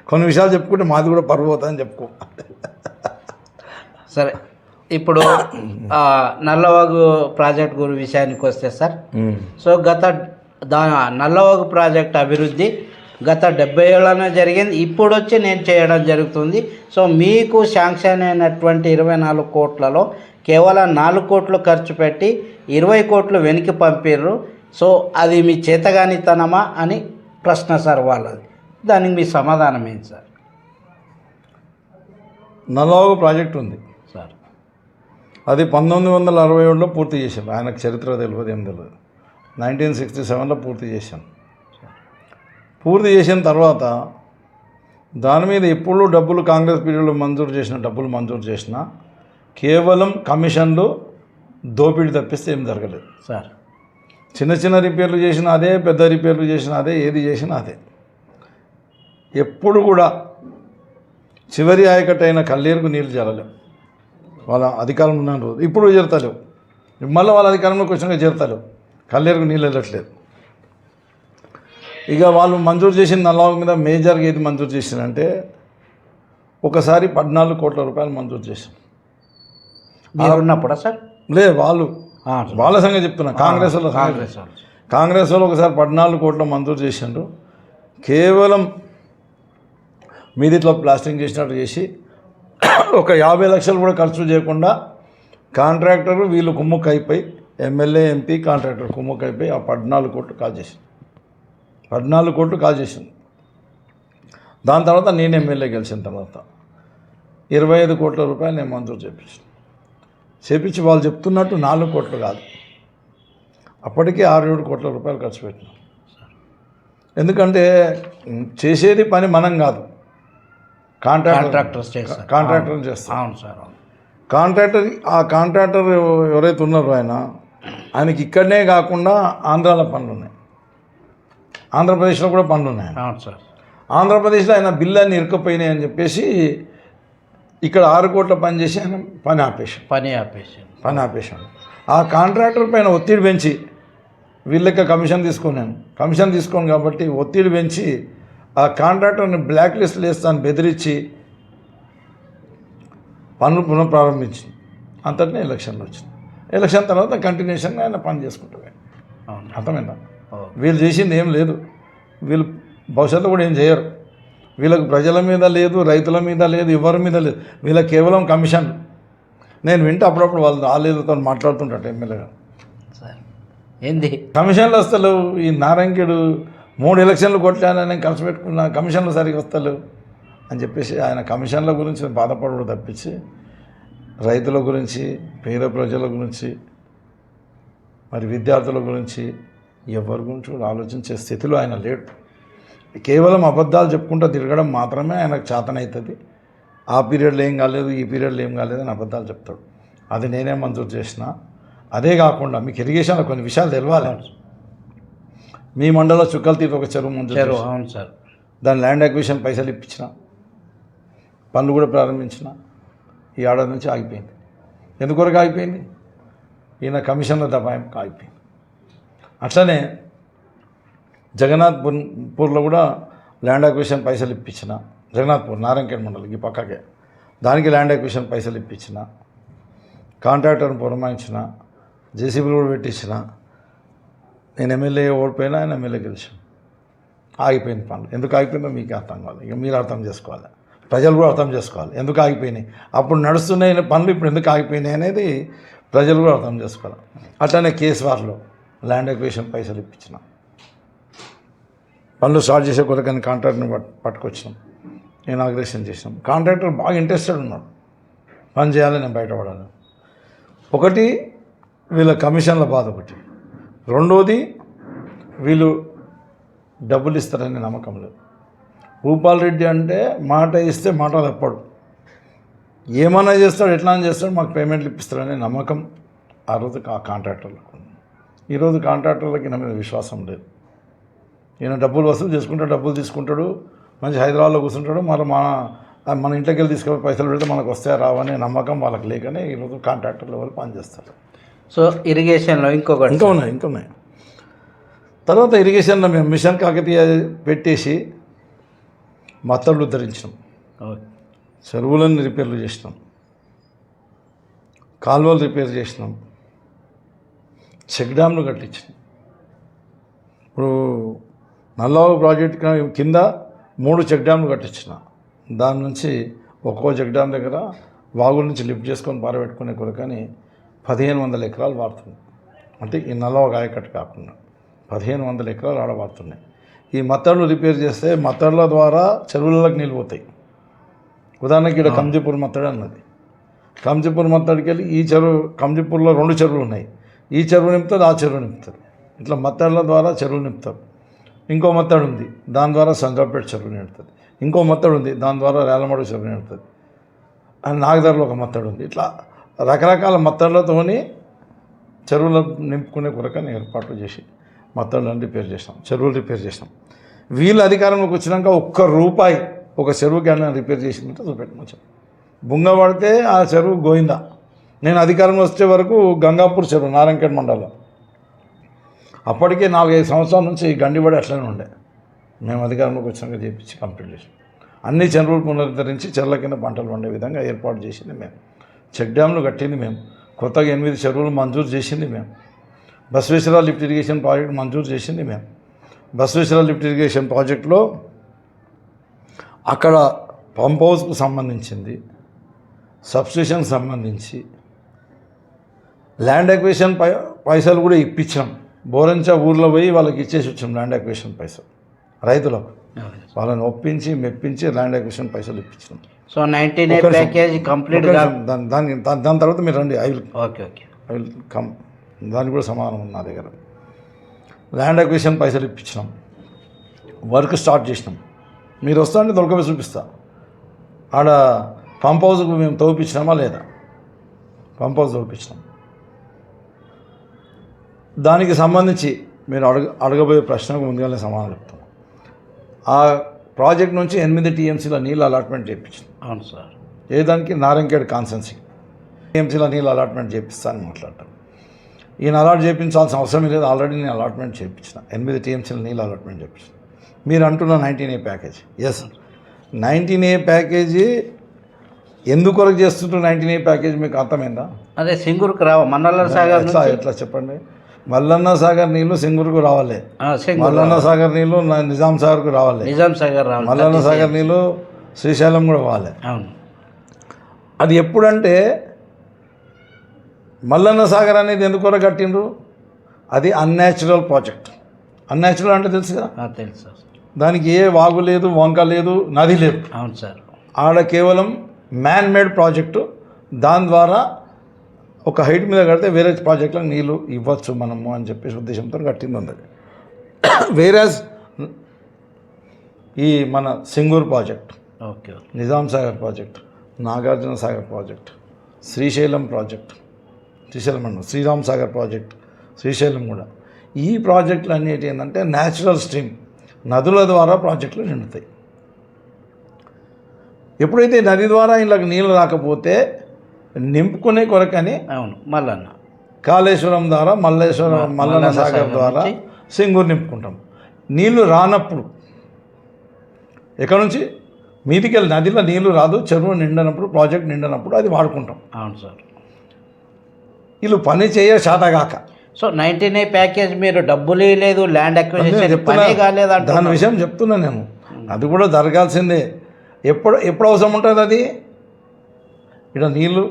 కొన్ని విషయాలు చెప్పుకుంటే మాది కూడా పరువు అవుతుందని చెప్పుకో. సరే, ఇప్పుడు నల్లవాగు ప్రాజెక్ట్ గురి విషయానికి వస్తే సార్, సో నల్లవాగు ప్రాజెక్ట్ అభివృద్ధి గత 70 ఏళ్ళనే జరిగింది. ఇప్పుడు వచ్చి నేను చేయడం జరుగుతుంది. సో మీకు శాంక్షన్ అయినటువంటి 24 కోట్లలో కేవలం 4 కోట్లు ఖర్చు పెట్టి 20 కోట్లు వెనక్కి పంపిర్రు. సో అది మీ చేతగానితనమా అని ప్రశ్న సార్ వాళ్ళది. దానికి మీ సమాధానం ఏంటి సార్? నల్లవాగు ప్రాజెక్ట్ ఉంది సార్, అది 1967లో పూర్తి చేశాం. ఆయనకు చరిత్ర తెలియదు, ఏం తెలియదు. 1967లో పూర్తి చేశాం. పూర్తి చేసిన తర్వాత దాని మీద ఎప్పుడు డబ్బులు కాంగ్రెస్ పీరియడ్లో డబ్బులు మంజూరు చేసిన కేవలం కమిషన్లు దోపిడీ తప్పిస్తే ఏం జరగలేదు సార్. చిన్న చిన్న రిపేర్లు చేసిన అదే, పెద్ద రిపేర్లు చేసిన అదే, ఏది చేసినా అదే. ఎప్పుడు కూడా చివరి ఆయకట్టు అయిన కల్లేరుకు నీళ్ళు చేరలేవు. వాళ్ళ అధికారంలో ఉన్న రోజు ఇప్పుడు చేరతలేవు, మళ్ళీ వాళ్ళ అధికారంలోకి వచ్చినాక చేరతలేవు. కల్లేరుకు నీళ్ళు వెళ్ళట్లేదు. ఇక వాళ్ళు మంజూరు చేసిన నల్లవాగు మీద మేజర్గా ఏది మంజూరు చేసిందంటే ఒకసారి 14 కోట్ల రూపాయలు మంజూరు చేశారు. మీరు ఉన్నప్పుడా సార్? లేదు, వాళ్ళ సంగతి చెప్తున్నా. కాంగ్రెస్ వాళ్ళు ఒకసారి 14 కోట్ల మంజూరు చేసిండ్రు. కేవలం మీదిట్లో ప్లాస్టింగ్ చేసినట్టు చేసి ఒక 50 లక్షలు కూడా ఖర్చు చేయకుండా కాంట్రాక్టర్ వీళ్ళు కుమ్ముక్ అయిపోయి, ఎమ్మెల్యే ఎంపీ కాంట్రాక్టర్ కుమ్ముక్ అయిపోయి ఆ 14 కోట్లు కాజేసింది. 14 కోట్లు కాజేసింది. దాని తర్వాత నేను ఎమ్మెల్యే గెలిచిన తర్వాత 25 కోట్ల రూపాయలు నేను మంజూరు చేపించి వాళ్ళు చెప్తున్నట్టు 4 కోట్లు కాదు, అప్పటికే 6-7 కోట్ల రూపాయలు ఖర్చు పెట్టినాం. ఎందుకంటే చేసేది పని మనం కాదు, కాంట్రాక్టర్స్ చేస్తారు. అవును సార్. కాంట్రాక్టర్ ఎవరైతే ఉన్నారో ఆయనకి ఇక్కడనే కాకుండా ఆంధ్రాలో పనులు ఉన్నాయి, ఆంధ్రప్రదేశ్లో కూడా పనులు ఉన్నాయి. అవును సార్. ఆంధ్రప్రదేశ్లో ఆయన బిల్లు అన్నీ ఇరుక్కుపోయినాయి అని చెప్పేసి ఇక్కడ 6 కోట్ల పని చేసి ఆయన పని ఆపేశాను. ఆ కాంట్రాక్టర్ పైన ఒత్తిడి పెంచి వీళ్ళకి కమిషన్ తీసుకోను కాబట్టి ఒత్తిడి పెంచి ఆ కాంట్రాక్టర్ని బ్లాక్ లిస్ట్లో వేస్తాను బెదిరించి పనులు పునఃప్రారంభించింది. అంతటినే ఎలక్షన్లు వచ్చింది. ఎలక్షన్ తర్వాత కంటిన్యూషన్గా ఆయన పని చేసుకుంటారు. అర్థమైందా? వీళ్ళు చేసింది ఏం లేదు, వీళ్ళు భవిష్యత్తు కూడా ఏం చేయరు. వీళ్ళకు ప్రజల మీద లేదు, రైతుల మీద లేదు, ఎవరి మీద లేదు. వీళ్ళకి కేవలం కమిషన్. నేను వింటే అప్పుడప్పుడు వాళ్ళు రాలేదుతో మాట్లాడుతుంటాడు ఎమ్మెల్యే గారు. ఏంది కమిషన్లు వస్తలేవు, ఈ నారాయణఖేడ్ 3 ఎలక్షన్లు కొట్టాను, నేను ఖర్చు పెట్టుకున్నా, కమిషన్లు సరిగ్గా వస్తలేవు అని చెప్పేసి ఆయన కమిషన్ల గురించి బాధపడడం తప్పించి రైతుల గురించి, పేద ప్రజల గురించి, మరి విద్యార్థుల గురించి ఎవరి గురించి కూడా ఆలోచించే స్థితిలో ఆయన లేడు. కేవలం అబద్ధాలు చెప్పుకుంటూ తిరగడం మాత్రమే ఆయనకు చేతనవుతుంది. ఆ పీరియడ్లో ఏం కాలేదు, ఈ పీరియడ్లో ఏం కాలేదు అని అబద్ధాలు చెప్తాడు. అది నేనే మంజూరు చేసిన. అదే కాకుండా మీకు ఇరిగేషన్లో కొన్ని విషయాలు తెలవాలి. మీ మండలంలో చుక్కల తీరు ఒక చెరువు మంజూరు. అవును సార్. దాని ల్యాండ్ అక్విజిషన్ పైసలు ఇప్పించిన, పనులు కూడా ప్రారంభించిన. ఈ ఏడాది నుంచి ఆగిపోయింది. ఎందుకొరకు ఆగిపోయింది? ఈయన కమిషన్ల దబాయింపుకి ఆగిపోయింది. అట్లనే జగన్నాథ్పూర్లో కూడా ల్యాండ్ అక్విజిషన్ పైసలు ఇప్పించిన. జగన్నాథ్పూర్ నారాయణఖేడ్ మండలం ఈ పక్కకే, దానికి ల్యాండ్ అక్విజిషన్ పైసలు ఇప్పించిన, కాంట్రాక్టర్ని పురమాయించిన, జేసీబీలు కూడా పెట్టించిన. నేను ఎమ్మెల్యే ఓడిపోయినా ఆయన ఎమ్మెల్యే గెలిచాను. ఆగిపోయింది పనులు. ఎందుకు ఆగిపోయిందో మీకు అర్థం కావాలి, ఇక మీరు అర్థం చేసుకోవాలి, ప్రజలు కూడా అర్థం చేసుకోవాలి. ఎందుకు ఆగిపోయినాయి, అప్పుడు నడుస్తున్నాయి పనులు ఇప్పుడు ఎందుకు ఆగిపోయినాయి అనేది ప్రజలు కూడా అర్థం చేసుకోవాలి. అట్లనే కేసీఆర్లో ల్యాండ్ అక్విజిషన్ పైసలు ఇప్పించిన, పనులు స్టార్ట్ చేసే కొరకని కాంట్రాక్టర్ని పట్టుకొచ్చినాం, ఇనాగ్రేషన్ చేసినాం. కాంట్రాక్టర్ బాగా ఇంట్రెస్టెడ్ ఉన్నాడు, పని చేయాలి, నేను బయటపడాలి. ఒకటి వీళ్ళ కమిషన్ల బాధ, ఒకటి. రెండోది వీళ్ళు డబ్బులు ఇస్తారనే నమ్మకం లేదు. భూపాల్ రెడ్డి అంటే మాట ఇస్తే మాట తప్పడు, ఏమన్నా చేస్తాడు, ఎట్లా చేస్తాడు, మాకు పేమెంట్లు ఇప్పిస్తాడనే నమ్మకం ఆ రోజు ఆ కాంట్రాక్టర్లకు. ఈరోజు కాంట్రాక్టర్లకి నా మీద విశ్వాసం లేదు. ఈయన డబ్బులు వసూలు చేసుకుంటాడు, డబ్బులు తీసుకుంటాడు, మంచి హైదరాబాద్లో కూర్చుంటాడు, మరి మన ఇంట్లోకి వెళ్ళి తీసుకెళ్ళి పైసలు పెడితే మనకు వస్తాయా రావనే నమ్మకం వాళ్ళకి లేకనే ఈరోజు కాంట్రాక్టర్ల వాళ్ళు పనిచేస్తారు. సో ఇరిగేషన్లో ఇంకా ఉన్నాయి. తర్వాత ఇరిగేషన్లో మేము మిషన్ కాకతీయ పెట్టేసి మత్తళ్ళు ఉద్ధరించినాం, ఓకే. చెరువులను రిపేర్లు చేసినాం, కాలువలు రిపేర్ చేసినాం, చెక్ డ్యామ్లు కట్టించినాం. ఇప్పుడు నల్లవాగు ప్రాజెక్ట్ కింద 3 చెక్ డ్యామ్లు కట్టించిన. దాని నుంచి ఒక్కో చెక్ డ్యామ్ దగ్గర వాగుల నుంచి లిఫ్ట్ చేసుకొని పారబెట్టుకునే కొరకని 1500 ఎకరాలు వాడుతుంది. అంటే ఈ నల్లవాగు ఆయకట్టు కాకుండా 1500 ఎకరాలు ఆడవాడుతున్నాయి. ఈ మత్తళ్ళు రిపేర్ చేస్తే మత్తళ్ళ ద్వారా చెరువులకు నీళ్ళు పోతాయి. ఉదాహరణకి ఇక్కడ కంజీపూర్ మత్తడి అన్నది. కంజీపూర్ మత్తడికి వెళ్ళి ఈ చెరువు, కంజీపూర్లో 2 చెరువులు ఉన్నాయి, ఈ చెరువు నింపుతుంది, ఆ చెరువు నింపుతుంది. ఇట్లా మత్తళ్ళ ద్వారా చెరువు నింపుతారు. ఇంకో మత్తడు ఉంది, దాని ద్వారా సంగాపేట చెరువు నిండుతుంది. ఇంకో మత్తడు ఉంది, దాని ద్వారా రేలమడు చెరువు నిండుతుంది. అండ్ నాగదర్లో ఒక మత్తడు ఉంది. ఇట్లా రకరకాల మత్తళ్ళతోని చెరువులు నింపుకునే కొరకని ఏర్పాట్లు చేసి మత్తళ్ళని రిపేర్ చేసినాం, చెరువులు రిపేర్ చేసినాం. వీళ్ళు అధికారంలోకి వచ్చినాక ₹1 ఒక చెరువుకి అన్న రిపేర్ చేసిందంటే చూపెట్టమని బుంగ పడితే ఆ చెరువు గోయిందా. నేను అధికారంలో వచ్చే వరకు గంగాపూర్ చెరువు నారాయణఖేడ్ మండలం అప్పటికే 4-5 సంవత్సరాల నుంచి గండిబడి అట్లనే ఉండే. మేము అధికారంలోకి వచ్చినాక చేపించి కంప్లీట్ చేసాం. అన్ని చెరువులు పునరుద్ధరించి చెరువుల కింద పంటలు పండే విధంగా ఏర్పాటు చేసింది మేము. చెక్ డ్యామ్లు కట్టింది మేము. కొత్తగా 8 చెరువులు మంజూరు చేసింది మేము. బసవేశ్వర లిఫ్ట్ ఇరిగేషన్ ప్రాజెక్ట్ మంజూరు చేసింది మేము. బసవేశ్వర లిఫ్ట్ ఇరిగేషన్ ప్రాజెక్టులో అక్కడ పంప్ హౌస్కు సంబంధించింది, సబ్స్టేషన్కి సంబంధించి ల్యాండ్ అక్విజిషన్ పైసలు కూడా ఇప్పించాం. బోరంచా ఊర్లో పోయి వాళ్ళకి ఇచ్చేసి వచ్చాం ల్యాండ్ అక్విజిషన్ పైసలు రైతులకు. వాళ్ళని ఒప్పించి మెప్పించి ల్యాండ్ అక్విజిషన్ పైసలు ఇప్పించాం. So 19A package complete. దాని తర్వాత మీరు రండి, ఓకే కమ్, దానికి కూడా సమాధానం ఉంది నా దగ్గర. ల్యాండ్ అక్విజిషన్ పైసలు ఇప్పించినాం, వర్క్ స్టార్ట్ చేసినాం. మీరు వస్తా అంటే దొరకబోయి చూపిస్తా. ఆడ పంప్ హౌస్కు మేము తవ్విపించినామా లేదా? పంప్ హౌస్ తవ్విపించినాం. దానికి సంబంధించి మీరు అడగబోయే ప్రశ్నకు ముందుగానే సమాధానం చెప్తాం. ఆ ప్రాజెక్ట్ నుంచి 8 TMCల నీళ్ళు అలాట్మెంట్ చేయించాం. అవును సార్. ఏదానికి? నారాయణఖేడ్ కాన్సెన్సీ TMCల నీళ్ళు అలాట్మెంట్ చేపిస్తానని మాట్లాడతాం. ఈయన అలాట్ చేయించాల్సిన అవసరం లేదు, ఆల్రెడీ నేను అలాట్మెంట్ చేయించిన. 8 TMCల నీళ్ళు అలాట్మెంట్ చేయించిన. మీరు అంటున్న 19A package, yes 19A package ఎందుకు వరకు చేస్తుంటారు? 19A ప్యాకేజ్ మీకు అర్థమైందా? అదే సింగూరుకు మల్లన్న సాగర్ ఎట్లా చెప్పండి? మల్లన్న సాగర్ నీళ్ళు సింగూరుకు రావాలి, మల్లన్న సాగర్ నీళ్ళు నిజాం సాగర్కు రావాలి, మల్లన్న సాగర్ నీళ్ళు శ్రీశైలం కూడా రావాలి. అవును. అది ఎప్పుడంటే మల్లన్న సాగర్ అనేది ఎందుకు వరకు కట్టిండ్రు? అది అన్యాచురల్ ప్రాజెక్ట్. అన్యాచురల్ అంటే తెలుసు కదా? తెలుసు. దానికి ఏ వాగు లేదు, వంక లేదు, నది లేదు. అవును సార్. ఆడ కేవలం మ్యాన్ మేడ్ ప్రాజెక్టు. దాని ద్వారా ఒక హైట్ మీద కడితే వేరే ప్రాజెక్టులకు నీళ్ళు ఇవ్వచ్చు మనము అని చెప్పేసి ఉద్దేశంతో కట్టింది ఉంది. వేరేస్ ఈ మన Singur project, okay, Nizam Sagar project, Nagarjuna Sagar project, Srisailam project, Srisailam అన్న శ్రీరామ్ సాగర్ ప్రాజెక్ట్, శ్రీశైలం కూడా. ఈ ప్రాజెక్టులు అన్నిటి ఏంటంటే న్యాచురల్ స్ట్రీమ్, నదుల ద్వారా ప్రాజెక్టులు నిండుతాయి. ఎప్పుడైతే నది ద్వారా ఇళ్ళకి నీళ్ళు రాకపోతే నింపుకునే కొరకని అవును మల్లన్న కాళేశ్వరం ద్వారా మల్లన్న సాగర్ ద్వారా సింగూరు నింపుకుంటాం. నీళ్లు రానప్పుడు ఎక్కడి నుంచి మీదికి వెళ్ళి నదిలో నీళ్లు రాదు, చెరువు నిండినప్పుడు, ప్రాజెక్ట్ నిండినప్పుడు అది వాడుకుంటాం. అవును సార్. వీళ్ళు పని చేయ శాతగాక. సో 19A ప్యాకేజ్ మీరు డబ్బులు లేదు, ల్యాండ్ అక్విజిషన్ పని కాలేదు. దాని విషయం చెప్తున్నా నేను. అది కూడా జరగాల్సిందే. ఎప్పుడు అవసరం ఉంటుంది అది? ఇక్కడ నీళ్ళు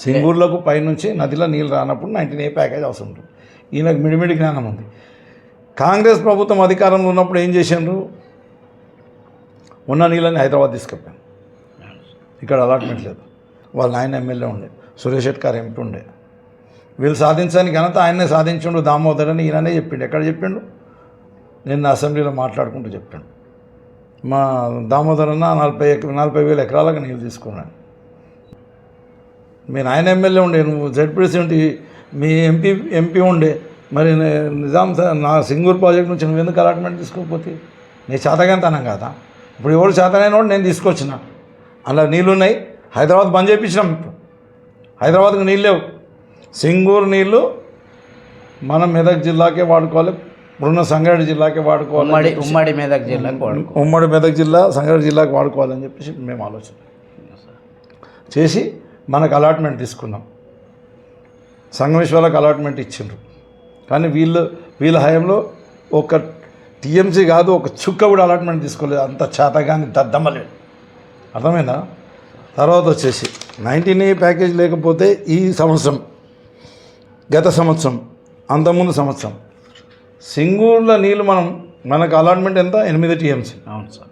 సింగూర్లకు పైనుంచి నదిలో నీళ్ళు రానప్పుడు 19A ప్యాకేజ్ అవసరం ఉంటుంది. ఈయనకు మిడిమిడి జ్ఞానం ఉంది. కాంగ్రెస్ ప్రభుత్వం అధికారంలో ఉన్నప్పుడు ఏం చేసిండ్రు? ఉన్న నీళ్ళని హైదరాబాద్ తీసుకెళ్ళాను. ఇక్కడ అలాట్మెంట్ లేదు. వాళ్ళ ఆయన ఎమ్మెల్యే ఉండే, సురేష్ షెట్కార్ ఎంపీ ఉండే. వీళ్ళు సాధించడానికి ఘనత ఆయన్నే సాధించిండు. దామోదర్ అని ఈయననే చెప్పిండు. ఎక్కడ చెప్పిండు? నిన్న అసెంబ్లీలో మాట్లాడుకుంటూ చెప్పాడు. మా దామోదర్ అన్న 40,000 ఎకరాలకు నీళ్ళు తీసుకున్నాను. మీ నాయన ఎమ్మెల్యే ఉండే, నువ్వు ZPC మీ ఎంపీ ఉండే, మరి నిజాం నా సింగూర్ ప్రాజెక్ట్ నుంచి నువ్వు ఎందుకు అలాట్మెంట్ తీసుకోకపోతే? నీ చేతగాంతనం కదా. ఇప్పుడు ఎవరు చేతనైన వాడు నేను తీసుకొచ్చిన, అలా నీళ్ళు ఉన్నాయి. హైదరాబాద్ బంద్ చేయించినాం. ఇప్పుడు హైదరాబాద్కి నీళ్ళు లేవు. సింగూరు నీళ్ళు మనం మెదక్ జిల్లాకే వాడుకోవాలి, ఇప్పుడున్న సంగారెడ్డి జిల్లాకే వాడుకోవాలి, ఉమ్మడి మెదక్ జిల్లాకు వాడుకో. ఉమ్మడి మెదక్ జిల్లా సంగారెడ్డి జిల్లాకి వాడుకోవాలని చెప్పేసి మేము ఆలోచన చేసి మనకు అలాట్మెంట్ తీసుకున్నాం. సంగమేశ్వరకు అలాట్మెంట్ ఇచ్చిండ్రు, కానీ వీళ్ళ హయాంలో ఒక టీఎంసీ కాదు, ఒక చుక్క కూడా అలాట్మెంట్ తీసుకోలేదు. అంత చేతగాని దద్దమ్మలేదు, అర్థమైందా? తర్వాత వచ్చేసి 19A ప్యాకేజ్ లేకపోతే ఈ సంవత్సరం, గత సంవత్సరం, అంతకుముందు సంవత్సరం సింగూర్ల నీళ్ళు మనకు అలాట్మెంట్ ఎంత? 8 టీఎంసీ. అవును సార్.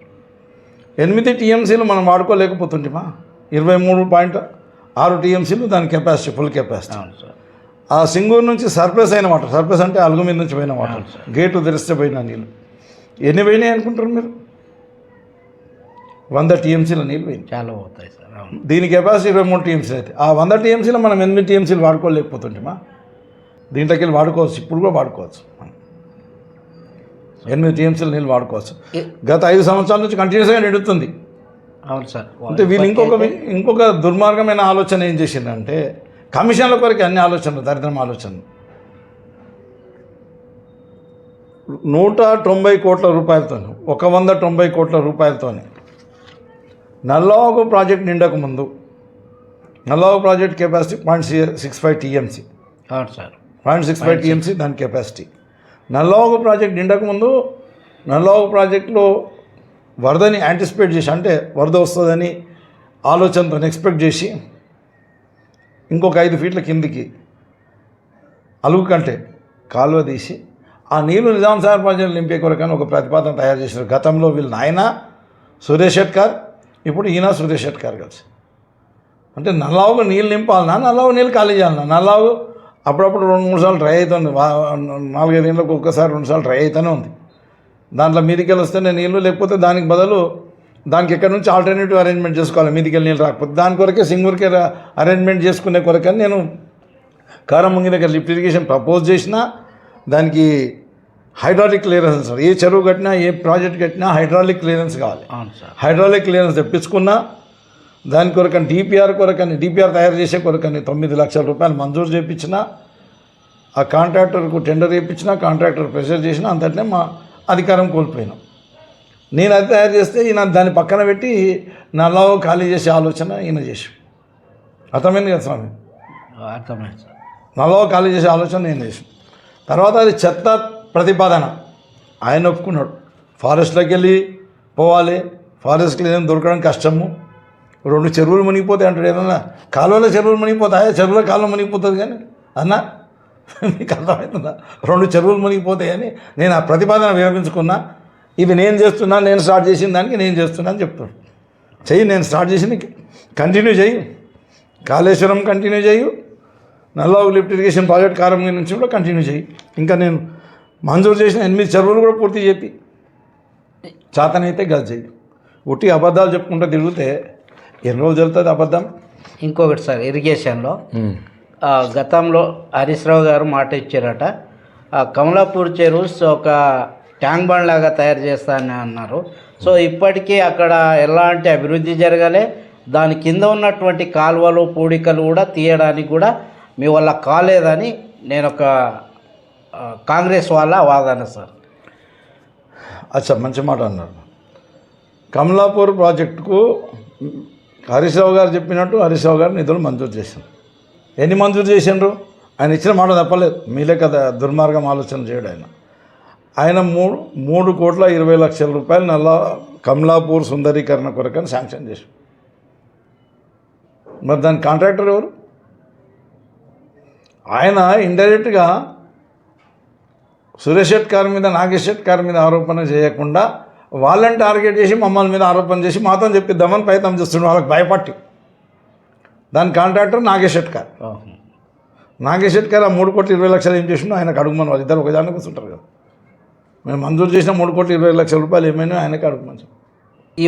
8 టీఎంసీలు మనం వాడుకోలేకపోతుంటేమా 23.6 టీఎంసీలు దాని కెపాసిటీ, ఫుల్ కెపాసిటీ. అవును సార్. ఆ సింగూరు నుంచి సర్ప్లస్ అయిన వాటర్, సర్ప్లస్ అంటే అలుగు మీద నుంచి పోయిన వాటర్, గేటు తెరిస్తే పోయిన నీళ్ళు ఎన్ని పోయినాయి అనుకుంటారు మీరు? 100 టీఎంసీల నీళ్ళు పోయినాయి. చాలా పోతాయి సార్. అవును. దీని కెపాసిటీ 23 టీఎంసీలు అయితే ఆ 100 టీఎంసీలో మనం 8 టీఎంసీలు వాడుకోలేకపోతుంటేమా? దీంట్లోకి వెళ్ళి వాడుకోవచ్చు, ఇప్పుడు కూడా వాడుకోవచ్చు. 8 టీఎంసీల నీళ్ళు వాడుకోవచ్చు. గత 5 సంవత్సరాల నుంచి కంటిన్యూస్గా నిండుతుంది. అవును సార్. అంటే వీళ్ళు ఇంకొక దుర్మార్గమైన ఆలోచన ఏం చేసిందంటే, కమిషన్ల కొరకు అన్ని ఆలోచనలు, దరిద్రం ఆలోచనలు. 190 కోట్ల రూపాయలతో, 190 కోట్ల రూపాయలతో నల్లవాగు ప్రాజెక్ట్ నిండక ముందు, నల్లవాగు ప్రాజెక్ట్ కెపాసిటీ 0.65 టీఎంసీ. అవును సార్. 0.65 టీఎంసీ దాని కెపాసిటీ. నల్లవాగు ప్రాజెక్ట్ నిండక ముందు నల్లవాగు ప్రాజెక్టులో వరదని యాంటిసిపేట్ చేసి, అంటే వరద వస్తుందని ఆలోచనతో ఎక్స్పెక్ట్ చేసి ఇంకొక 5 ఫీట్ల కిందికి అలుగు కంటే కాలువ తీసి ఆ నీళ్లు నిజాం సాగర్ ప్రాజెక్టులు నింపే కొరకని ఒక ప్రతిపాదన తయారు చేశారు. గతంలో వీళ్ళు నాయన సురేష్ షెట్కార్, ఇప్పుడు ఈయన సురేష్ షెట్కార్ కలిసి. అంటే నల్లావుకు నీళ్ళు నింపాలన్నా, నల్లావు నీళ్ళు ఖాళీ చేయాలన్నా? నల్లావు అప్పుడప్పుడు 2-3 సార్లు ట్రై అవుతుంది, 4-5 ఏళ్ళకు ఒక్కసారి 2 సార్లు ట్రై అవుతూనే ఉంది. దాంట్లో మీదికెళ్ళి వస్తేనే నీళ్ళు, లేకపోతే దానికి బదులు దానికి ఎక్కడి నుంచి ఆల్టర్నేటివ్ అరేంజ్మెంట్ చేసుకోవాలి. మీదికెళ్ళి నీళ్ళు రాకపోతే దాని కొరకే సింగూరుకే అరేంజ్మెంట్ చేసుకునే కొరకని నేను కారమంగి దగ్గర లిఫ్ట్ ఇరిగేషన్ ప్రపోజ్ చేసిన. దానికి హైడ్రాలిక్ క్లియరెన్స్, ఏ చెరువు కట్టినా, ఏ ప్రాజెక్ట్ కట్టినా హైడ్రాలిక్ క్లియరెన్స్ కావాలి. హైడ్రాలిక్ క్లియరెన్స్ తెప్పించుకున్నా. దాని కొరకని డిపిఆర్ తయారు చేసే కొరకని 9 లక్షల రూపాయలు మంజూరు చేయించిన. ఆ కాంట్రాక్టర్కు టెండర్ చేయించిన, కాంట్రాక్టర్ ప్రెషర్ చేసిన, అంతటనే మా అధికారం కోల్పోయినాం. నేను అది తయారు చేస్తే ఈయన దాన్ని పక్కన పెట్టి నల్లావు ఖాళీ చేసే ఆలోచన ఈయన చేసి. అర్థమైంది కదా స్వామి? అర్థమైంది సార్. నల్లావు ఖాళీ చేసే ఆలోచన నేను చేసి, తర్వాత అది చెత్త ప్రతిపాదన ఆయన ఒప్పుకున్నాడు. ఫారెస్ట్లోకి వెళ్ళి పోవాలి, ఫారెస్ట్ క్లియరెన్స్ దొరకడం కష్టము, 2 చెరువులు మునిగిపోతాయి అంటాడు. ఏమన్నా కాలువలో చెరువులు మునిగిపోతాయా? చెరువులో కాలువ మునిగిపోతుంది కానీ అన్నా, మీకు అర్థమవుతుందా? 2 చెరువులు మునిగిపోతాయని నేను ఆ ప్రతిపాదన విరమించుకున్నా. ఇది నేను చేస్తున్నా, నేను స్టార్ట్ చేసిన దానికి నేను చేస్తున్నా అని చెప్తాడు. చెయ్యి, నేను స్టార్ట్ చేసింది కంటిన్యూ చెయ్యి, కాళేశ్వరం కంటిన్యూ చేయు, నల్లావు లిఫ్ట్ ఇరిగేషన్ ప్రాజెక్ట్ కారంగా నుంచి కూడా కంటిన్యూ చేయి. ఇంకా నేను మంజూరు చేసిన 8 చెరువులు కూడా పూర్తి చెప్పి చేతనైతే గది చెయ్యి. ఉట్టి అబద్ధాలు చెప్పుకుంటూ తిరిగితే ఎన్ని రోజులు జరుగుతుంది అబద్ధం? ఇంకొకటి సార్, ఇరిగేషన్లో గతంలో హరీష్ రావు గారు మాట ఇచ్చారట, కమలాపూర్ చెరువు ఒక ట్యాంక్ బండ్ లాగా తయారు చేస్తానని అన్నారు. సో ఇప్పటికీ అక్కడ ఎలాంటి అభివృద్ధి జరగలే. దాని కింద ఉన్నటువంటి కాలువలు, పూడికలు కూడా తీయడానికి కూడా మీ వల్ల కాలేదని నేను ఒక కాంగ్రెస్ వాళ్ళ వాదన సార్. అచ్చా, మంచి మాట అన్నారు. కమలాపూర్ ప్రాజెక్టుకు హరీష్ రావు గారు చెప్పినట్టు హరీష్ రావు గారు నిధులు మంజూరు చేశారు. ఎన్ని మంజూరు చేసిండ్రు? ఆయన ఇచ్చిన మాట తప్పలేదు. మీలే కదా దుర్మార్గం ఆలోచన చేయడు ఆయన 3,20,00,000 రూపాయలు కమలాపూర్ సుందరీకరణ కొరకని శాంక్షన్ చేశారు. మరి దాని కాంట్రాక్టర్ ఎవరు? ఆయన ఇండైరెక్ట్గా సురేష్ షెట్కార్ మీద, నాగేష్ షెట్కార్ మీద ఆరోపణ చేయకుండా వాళ్ళని టార్గెట్ చేసి మమ్మల్ని మీద ఆరోపణ చేసి మాతో చెప్పిద్దామని ప్రయత్నం చేస్తున్నాడు, వాళ్ళకి భయపట్టి. దాని కాంట్రాక్టర్ నాగేష్ షెట్కార్. నాగేష్ షెట్కార్ ఆ 3,20,00,000 ఏం చేసిండో ఆయనకు అడుగుమని, వాళ్ళిద్దరు ఒక దాన్ని కూర్చుంటారు కదా. మేము మంజూరు చేసిన 3,20,00,000 రూపాయలు ఏమైనా ఆయనకి అడుగుమని. ఈ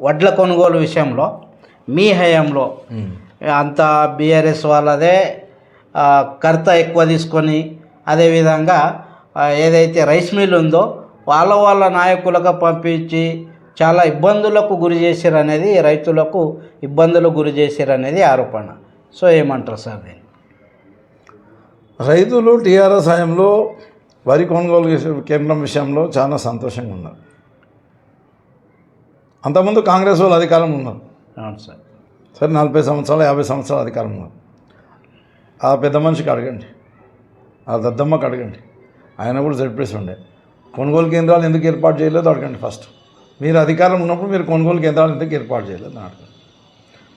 వడ్ల కొనుగోలు విషయంలో మీ హయాంలో అంతా బీఆర్ఎస్ వాళ్ళదే కర్త ఎక్కువ తీసుకొని, అదేవిధంగా ఏదైతే రైస్ మిల్ ఉందో వాళ్ళ నాయకులకు పంపించి చాలా ఇబ్బందులకు గురి చేశారనేది, రైతులకు ఇబ్బందులకు గురి చేశారనేది ఆరోపణ. సో ఏమంటారు సార్ దీన్ని? రైతులు టీఆర్ఎస్ హయాంలో వరి కొనుగోలు కేంద్రం విషయంలో చాలా సంతోషంగా ఉన్నారు. అంతకుముందు కాంగ్రెస్ వాళ్ళు అధికారంలో ఉన్నారు. అవును సార్. సరే 40 సంవత్సరాలు 50 సంవత్సరాలు అధికారం ఉన్నారు. ఆ పెద్ద మనిషికి అడగండి, ఆ దద్దమ్మకి అడగండి, ఆయన కూడా జడ్పీఎస్ ఉండే. కొనుగోలు కేంద్రాలు ఎందుకు ఏర్పాటు చేయలేదు అడగండి. ఫస్ట్ మీరు అధికారం ఉన్నప్పుడు మీరు కొనుగోలు కేంద్రాలు ఎందుకు ఏర్పాటు చేయలేదు అని అడగండి.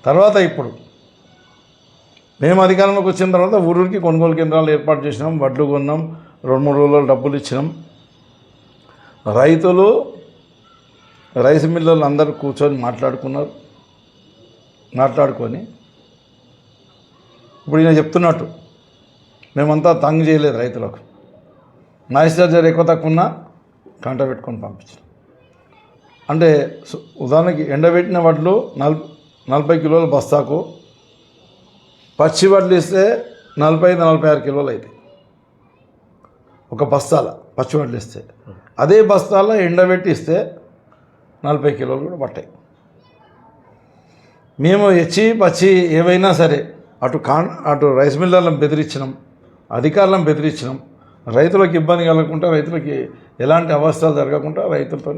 తర్వాత ఇప్పుడు మేము అధికారంలోకి వచ్చిన తర్వాత ఊరికి కొనుగోలు కేంద్రాలు ఏర్పాటు చేసినాం, వడ్లు కొన్నాం, 2-3 రోజులు డబ్బులు ఇచ్చినాం. రైతులు రైస్ మిల్లర్లు అందరూ కూర్చొని మాట్లాడుకొని ఇప్పుడు ఈయన చెప్తున్నట్టు మేమంతా తంగ్ చేయలేదు రైతులకు. మాయిశ్చర్ జర ఎక్కువ తక్కువ ఉన్నా కంట పెట్టుకొని పంపించాం. అంటే ఉదాహరణకి ఎండబెట్టిన వడ్లు 40 కిలోల బస్తాకు, పచ్చి వడ్లు ఇస్తే 45-46 కిలోలు అవుతాయి ఒక బస్తాల పచ్చి వడ్లు ఇస్తే. అదే బస్తాల ఎండబెట్టి ఇస్తే 40 కిలోలు కూడా పట్టాయి. మేము పచ్చి ఏవైనా సరే అటు రైస్ మిల్లర్లను బెదిరించినాం, అధికారులను బెదిరించినాం. రైతులకు ఇబ్బంది కలగకుండా, రైతులకి ఎలాంటి అవస్థలు జరగకుండా రైతులతో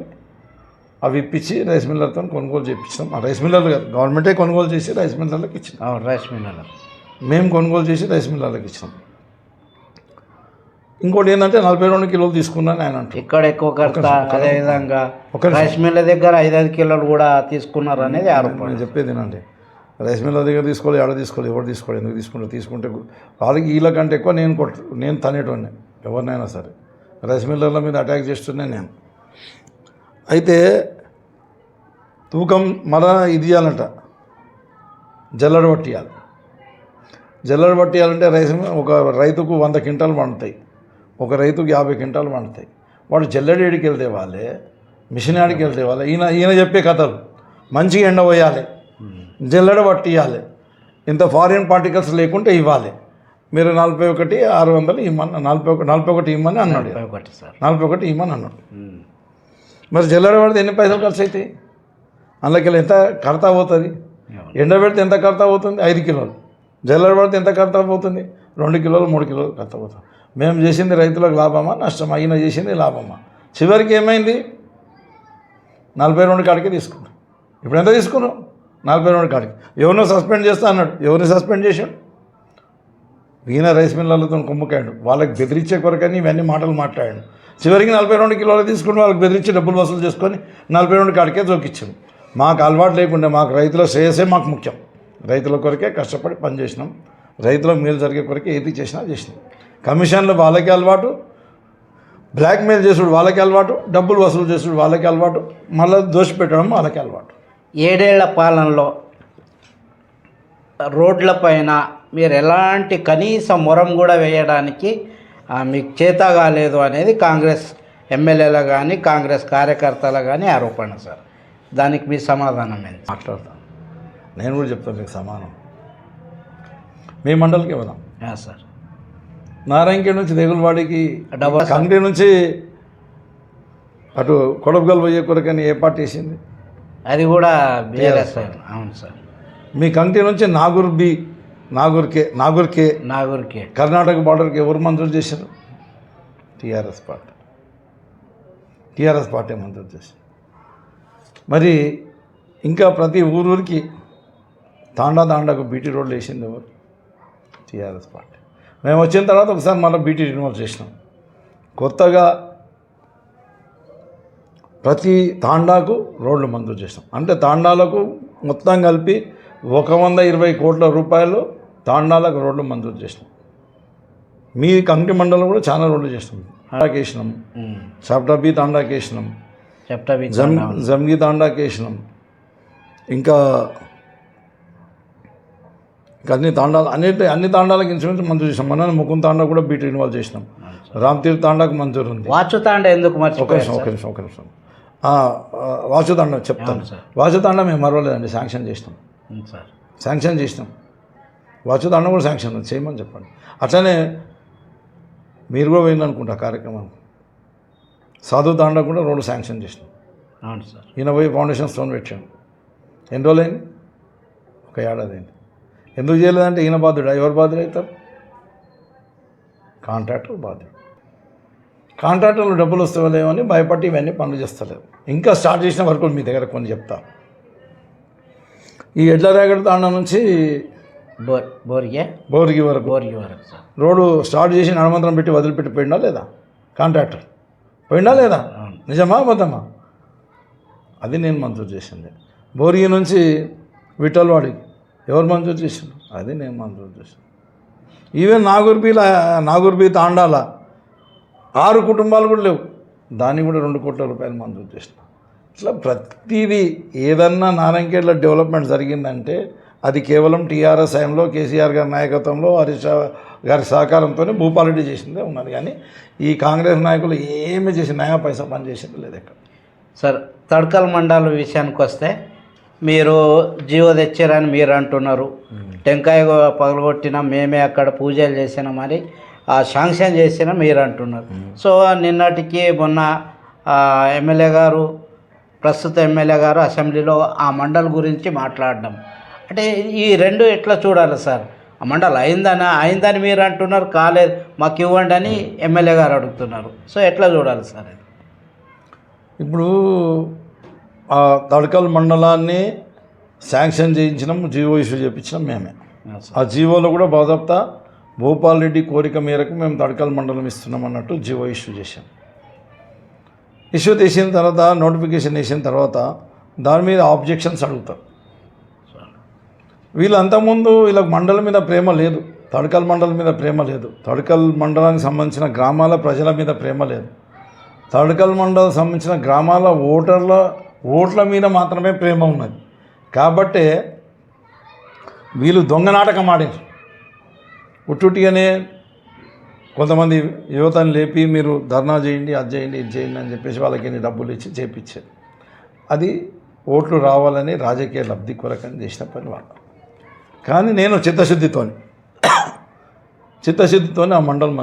అవి ఇప్పించి రైస్ మిల్లర్తో కొనుగోలు చేయించినాం. ఆ రైస్ మిల్లర్లు కాదు, గవర్నమెంటే కొనుగోలు చేసి రైస్ మిల్లర్లకు ఇచ్చినాం. రైస్ మిల్లర్ మేము కొనుగోలు చేసి రైస్ మిల్లర్లకు ఇచ్చినాం. ఇంకోటి ఏంటంటే 42 కిలోలు తీసుకున్నాను ఆయన అంటారు. ఇక్కడ ఎక్కువ ఖర్చు, అదేవిధంగా రైస్ మిల్ల దగ్గర 5 కిలోలు కూడా తీసుకున్నారు అనేది ఆరోపణ. నేను చెప్పేది ఏనండి, రైస్ మిల్ల దగ్గర తీసుకోవాలి, ఎవరు తీసుకోవాలి, ఎందుకు తీసుకుంటే వాళ్ళకి వీళ్ళకంటే ఎక్కువ నేను తనేటోనే ఎవరినైనా సరే. రైస్ మిల్లర్ల మీద అటాక్ చేస్తున్నాను నేను. అయితే తూకం మళ్ళా ఇది ఇవ్వాలంట, జల్లెడ పట్టియాలి. జల్లెడ పట్టియాలంటే ఒక రైతుకు 100 క్వింటాలు పండుతాయి, ఒక రైతుకు 50 క్వింటాలు పండుతాయి. వాడు జల్లెడ ఏడికి వెళ్తే వాళ్ళే, మిషన్ ఆడికి వెళ్తే వాళ్ళే. ఈయన చెప్పే కథలు మంచిగా ఎండ పోయాలి, జల్లెడ పట్టియాలి, ఇంత ఫారిన్ పార్టికల్స్ లేకుంటే ఇవ్వాలి. మీరు 41,600 ఇమ్మని 41 ఇమ్మని అన్నాడు. 41 ఇమ్మని అన్నాడు. మరి జల్లెడ పడితే ఎన్ని పైసలు ఖర్చు అవుతాయి? అందులోకి ఎంత కడతా పోతుంది? ఎండబెడితే ఎంత కడతా పోతుంది? 5 కిలోలు. జల్లెడ పడితే ఎంత కడతా పోతుంది? 2 కిలోలు 3 కిలోలు కడతా పోతుంది. మేము చేసింది రైతులకు లాభమా నష్టమా? ఈయన చేసింది లాభమా? చివరికి ఏమైంది? 42 కాడికి తీసుకున్నాం. ఇప్పుడు ఎంత తీసుకున్నాం? 42 కాడికి. ఎవరినో సస్పెండ్ చేస్తా అన్నాడు. ఎవరిని సస్పెండ్ చేశాడు? ఈయన రైస్ మిల్లర్లతో కుమ్ముకాడు. వాళ్ళకి బెదిరించే కొరకని ఇవన్నీ మాటలు మాట్లాడాడు. చివరికి 42 కిలోలు తీసుకుని వాళ్ళకి బెదిరించి డబ్బులు వసూలు చేసుకొని 42 కాడికే జోకిచ్చాం. మాకు అలవాటు లేకుండా మాకు రైతుల శ్రేయసే మాకు ముఖ్యం. రైతుల కొరకే కష్టపడి పనిచేసినాం. రైతులకు మేలు జరిగే కొరకే ఏది చేసినాం. కమిషన్లు వాళ్ళకి అలవాటు, బ్లాక్మెయిల్ చేసుడు వాళ్ళకి అలవాటు, డబ్బులు వసూలు చేసుడు వాళ్ళకి అలవాటు, మళ్ళీ దోషిపెట్టడం వాళ్ళకి అలవాటు. 7 ఏళ్ల పాలనలో రోడ్లపైన మీరు ఎలాంటి కనీస మొరం కూడా వేయడానికి మీకు చేత కాలేదు అనేది కాంగ్రెస్ ఎమ్మెల్యేలు కానీ కాంగ్రెస్ కార్యకర్తలు కానీ ఆరోపణ సార్. దానికి మీ సమాధానం ఏంటి? మాట్లాడతాను, నేను కూడా చెప్తాను మీకు సమానం. మీ మండలికి ఇవ్వదాం సార్. నారాయణఖేడ్ నుంచి దేగులవాడికి, డబల్ కంగ్రీ నుంచి అటు కొడబగల్ పోయే కొరకని ఏ పార్టీ వేసింది? అది కూడా బీఆర్ఎస్. అవును సార్. మీ కంగ్రీ నుంచి నాగూర్కే కర్ణాటక బార్డర్కి ఎవరు మంజూరు చేశారు? టీఆర్ఎస్ పార్టీ మంజూరు చేశారు. మరి ఇంకా ప్రతి ఊరికి తాండాకు బీటీ రోడ్లు వేసింది ఎవరు? TRS party. మేము వచ్చిన తర్వాత ఒకసారి మళ్ళీ బీటీ రిన్యూవల్ చేసినాం. కొత్తగా ప్రతి తాండాకు రోడ్లు మంజూరు చేసినాం. అంటే తాండాలకు మొత్తం కలిపి 120 కోట్ల రూపాయలు తాండాలకు రోడ్లు మంజూరు చేసినాం. మీ కంటి మండలం కూడా చాలా రోడ్లు చేసినాం. తాండాకి వేసినాం, చాప్టాబీ తాండాకి వేసినాం, జమ్గి తాండాకి వేసినాం. ఇంకా అన్ని తాండాలకు ఇన్సూరెన్స్ మంజూరు చేసినాం. మన ముకుంద తాండా కూడా బీటీ రిన్యూవల్ చేసినాం. రామ్తీర్ తాండాకు మంజూరు ఉంది. వాచు తాండా ఎందుకు ఒక నిమిషం వాచు తాండా చెప్తాను. వాచు తాండా మేము మరవలేదండి, శాంక్షన్ చేసినాం. వాచు తాండా కూడా శాంక్షన్ చేయమని చెప్పండి. అట్లనే మీరు కూడా పోయిందనుకుంటా కార్యక్రమం. సాధు తాండా కూడా రోడ్డు శాంక్షన్ చేసినాం. అవును సార్. ఈయన పోయి ఫౌండేషన్ స్టోన్ పెట్టాను. ఎన్ని రోజులైంది? 1 ఏడాది అయింది. ఎందుకు చేయలేదంటే ఈయన బాధ్యుడా? ఎవరు బాధ్యులు అవుతారు? కాంట్రాక్టర్ బాధ్యుడు. కాంట్రాక్టర్లు డబ్బులు వస్తలేమని భయపడి ఇవన్నీ పనులు చేస్తలేవు. ఇంకా స్టార్ట్ చేసిన వర్కులు మీ దగ్గర కొన్ని చెప్తా. ఈ ఎడ్లరేగడి తాండం నుంచి బోర్గి వరకు సార్ రోడ్డు స్టార్ట్ చేసి నడమంత్రం పెట్టి వదిలిపెట్టి పోయిందా లేదా? కాంట్రాక్టర్ పోయిందా లేదా? నిజమా అబద్ధమా? అది నేను మంజూరు చేసింది. బోర్గి నుంచి విఠల్వాడికి ఎవరు మంజూరు చేసిండు? అది నేను మంజూరు చేశాను. ఈవెన్ నాగూర్బీ తాండాల 6 కుటుంబాలు కూడా లేవు, దాన్ని కూడా 2 కోట్ల రూపాయలు మంజూరు చేసిన. ఇట్లా ప్రతిదీ ఏదన్నా నారాయణఖేడ్లో డెవలప్మెంట్ జరిగిందంటే అది కేవలం టీఆర్ఎస్ టైంలో కేసీఆర్ గారి నాయకత్వంలో హరీష్ గారి సహకారంతోనే భూపాలరెడ్డి చేసిందే ఉన్నది. కానీ ఈ కాంగ్రెస్ నాయకులు ఏమి చేసి నయా పైసా పని చేసింది లేదు ఎక్కడ. సార్ తడకల్ మండలం విషయానికి వస్తే మీరు జీవో తెచ్చారని మీరు అంటున్నారు. టెంకాయ పగలగొట్టిన మేమే అక్కడ పూజలు చేసినామని శాంక్షన్ చేసిన మీరు అంటున్నారు. సో నిన్నటికి మొన్న ఎమ్మెల్యే గారు, ప్రస్తుత ఎమ్మెల్యే గారు అసెంబ్లీలో ఆ మండల్ గురించి మాట్లాడడం అంటే ఈ రెండు ఎట్లా చూడాలి సార్? ఆ మండల్ అయిందని మీరు అంటున్నారు, కాలేదు మాకు ఇవ్వండి అని ఎమ్మెల్యే గారు అడుగుతున్నారు. సో ఎట్లా చూడాలి సార్? ఇప్పుడు ఆ తడకల్ మండలాన్ని శాంక్షన్ చేయించినాం, జీవో ఇష్యూ చేయించినాం మేమే. ఆ జీవోలో కూడా బాధాప్తా భూపాల్ రెడ్డి కోరిక మేరకు మేము తడకల్ మండలం ఇస్తున్నాం అన్నట్టు జీవో ఇష్యూ చేశాం. ఇష్యూ చేసిన తర్వాత నోటిఫికేషన్ వేసిన తర్వాత దాని మీద ఆబ్జెక్షన్స్ అడుగుతారు. వీళ్ళు అంతకుముందు వీళ్ళకి మండలం మీద ప్రేమ లేదు, తడకల్ మండలం మీద ప్రేమ లేదు, తడకల్ మండలానికి సంబంధించిన గ్రామాల ప్రజల మీద ప్రేమ లేదు, తడకల్ మండలం సంబంధించిన గ్రామాల ఓట్ల మీద మాత్రమే ప్రేమ ఉన్నది. కాబట్టే వీళ్ళు దొంగ నాటకం ఆడారు. ఉట్టుటిగానే కొంతమంది యువతను లేపి మీరు ధర్నా చేయండి, అది చేయండి, ఇది చేయండి అని చెప్పేసి వాళ్ళకి డబ్బులు ఇచ్చి చేపించారు. అది ఓట్లు రావాలని రాజకీయ లబ్ధి కొరకని చేసిన పని వాళ్ళు. కానీ నేను చిత్తశుద్ధితోని ఆ మండలం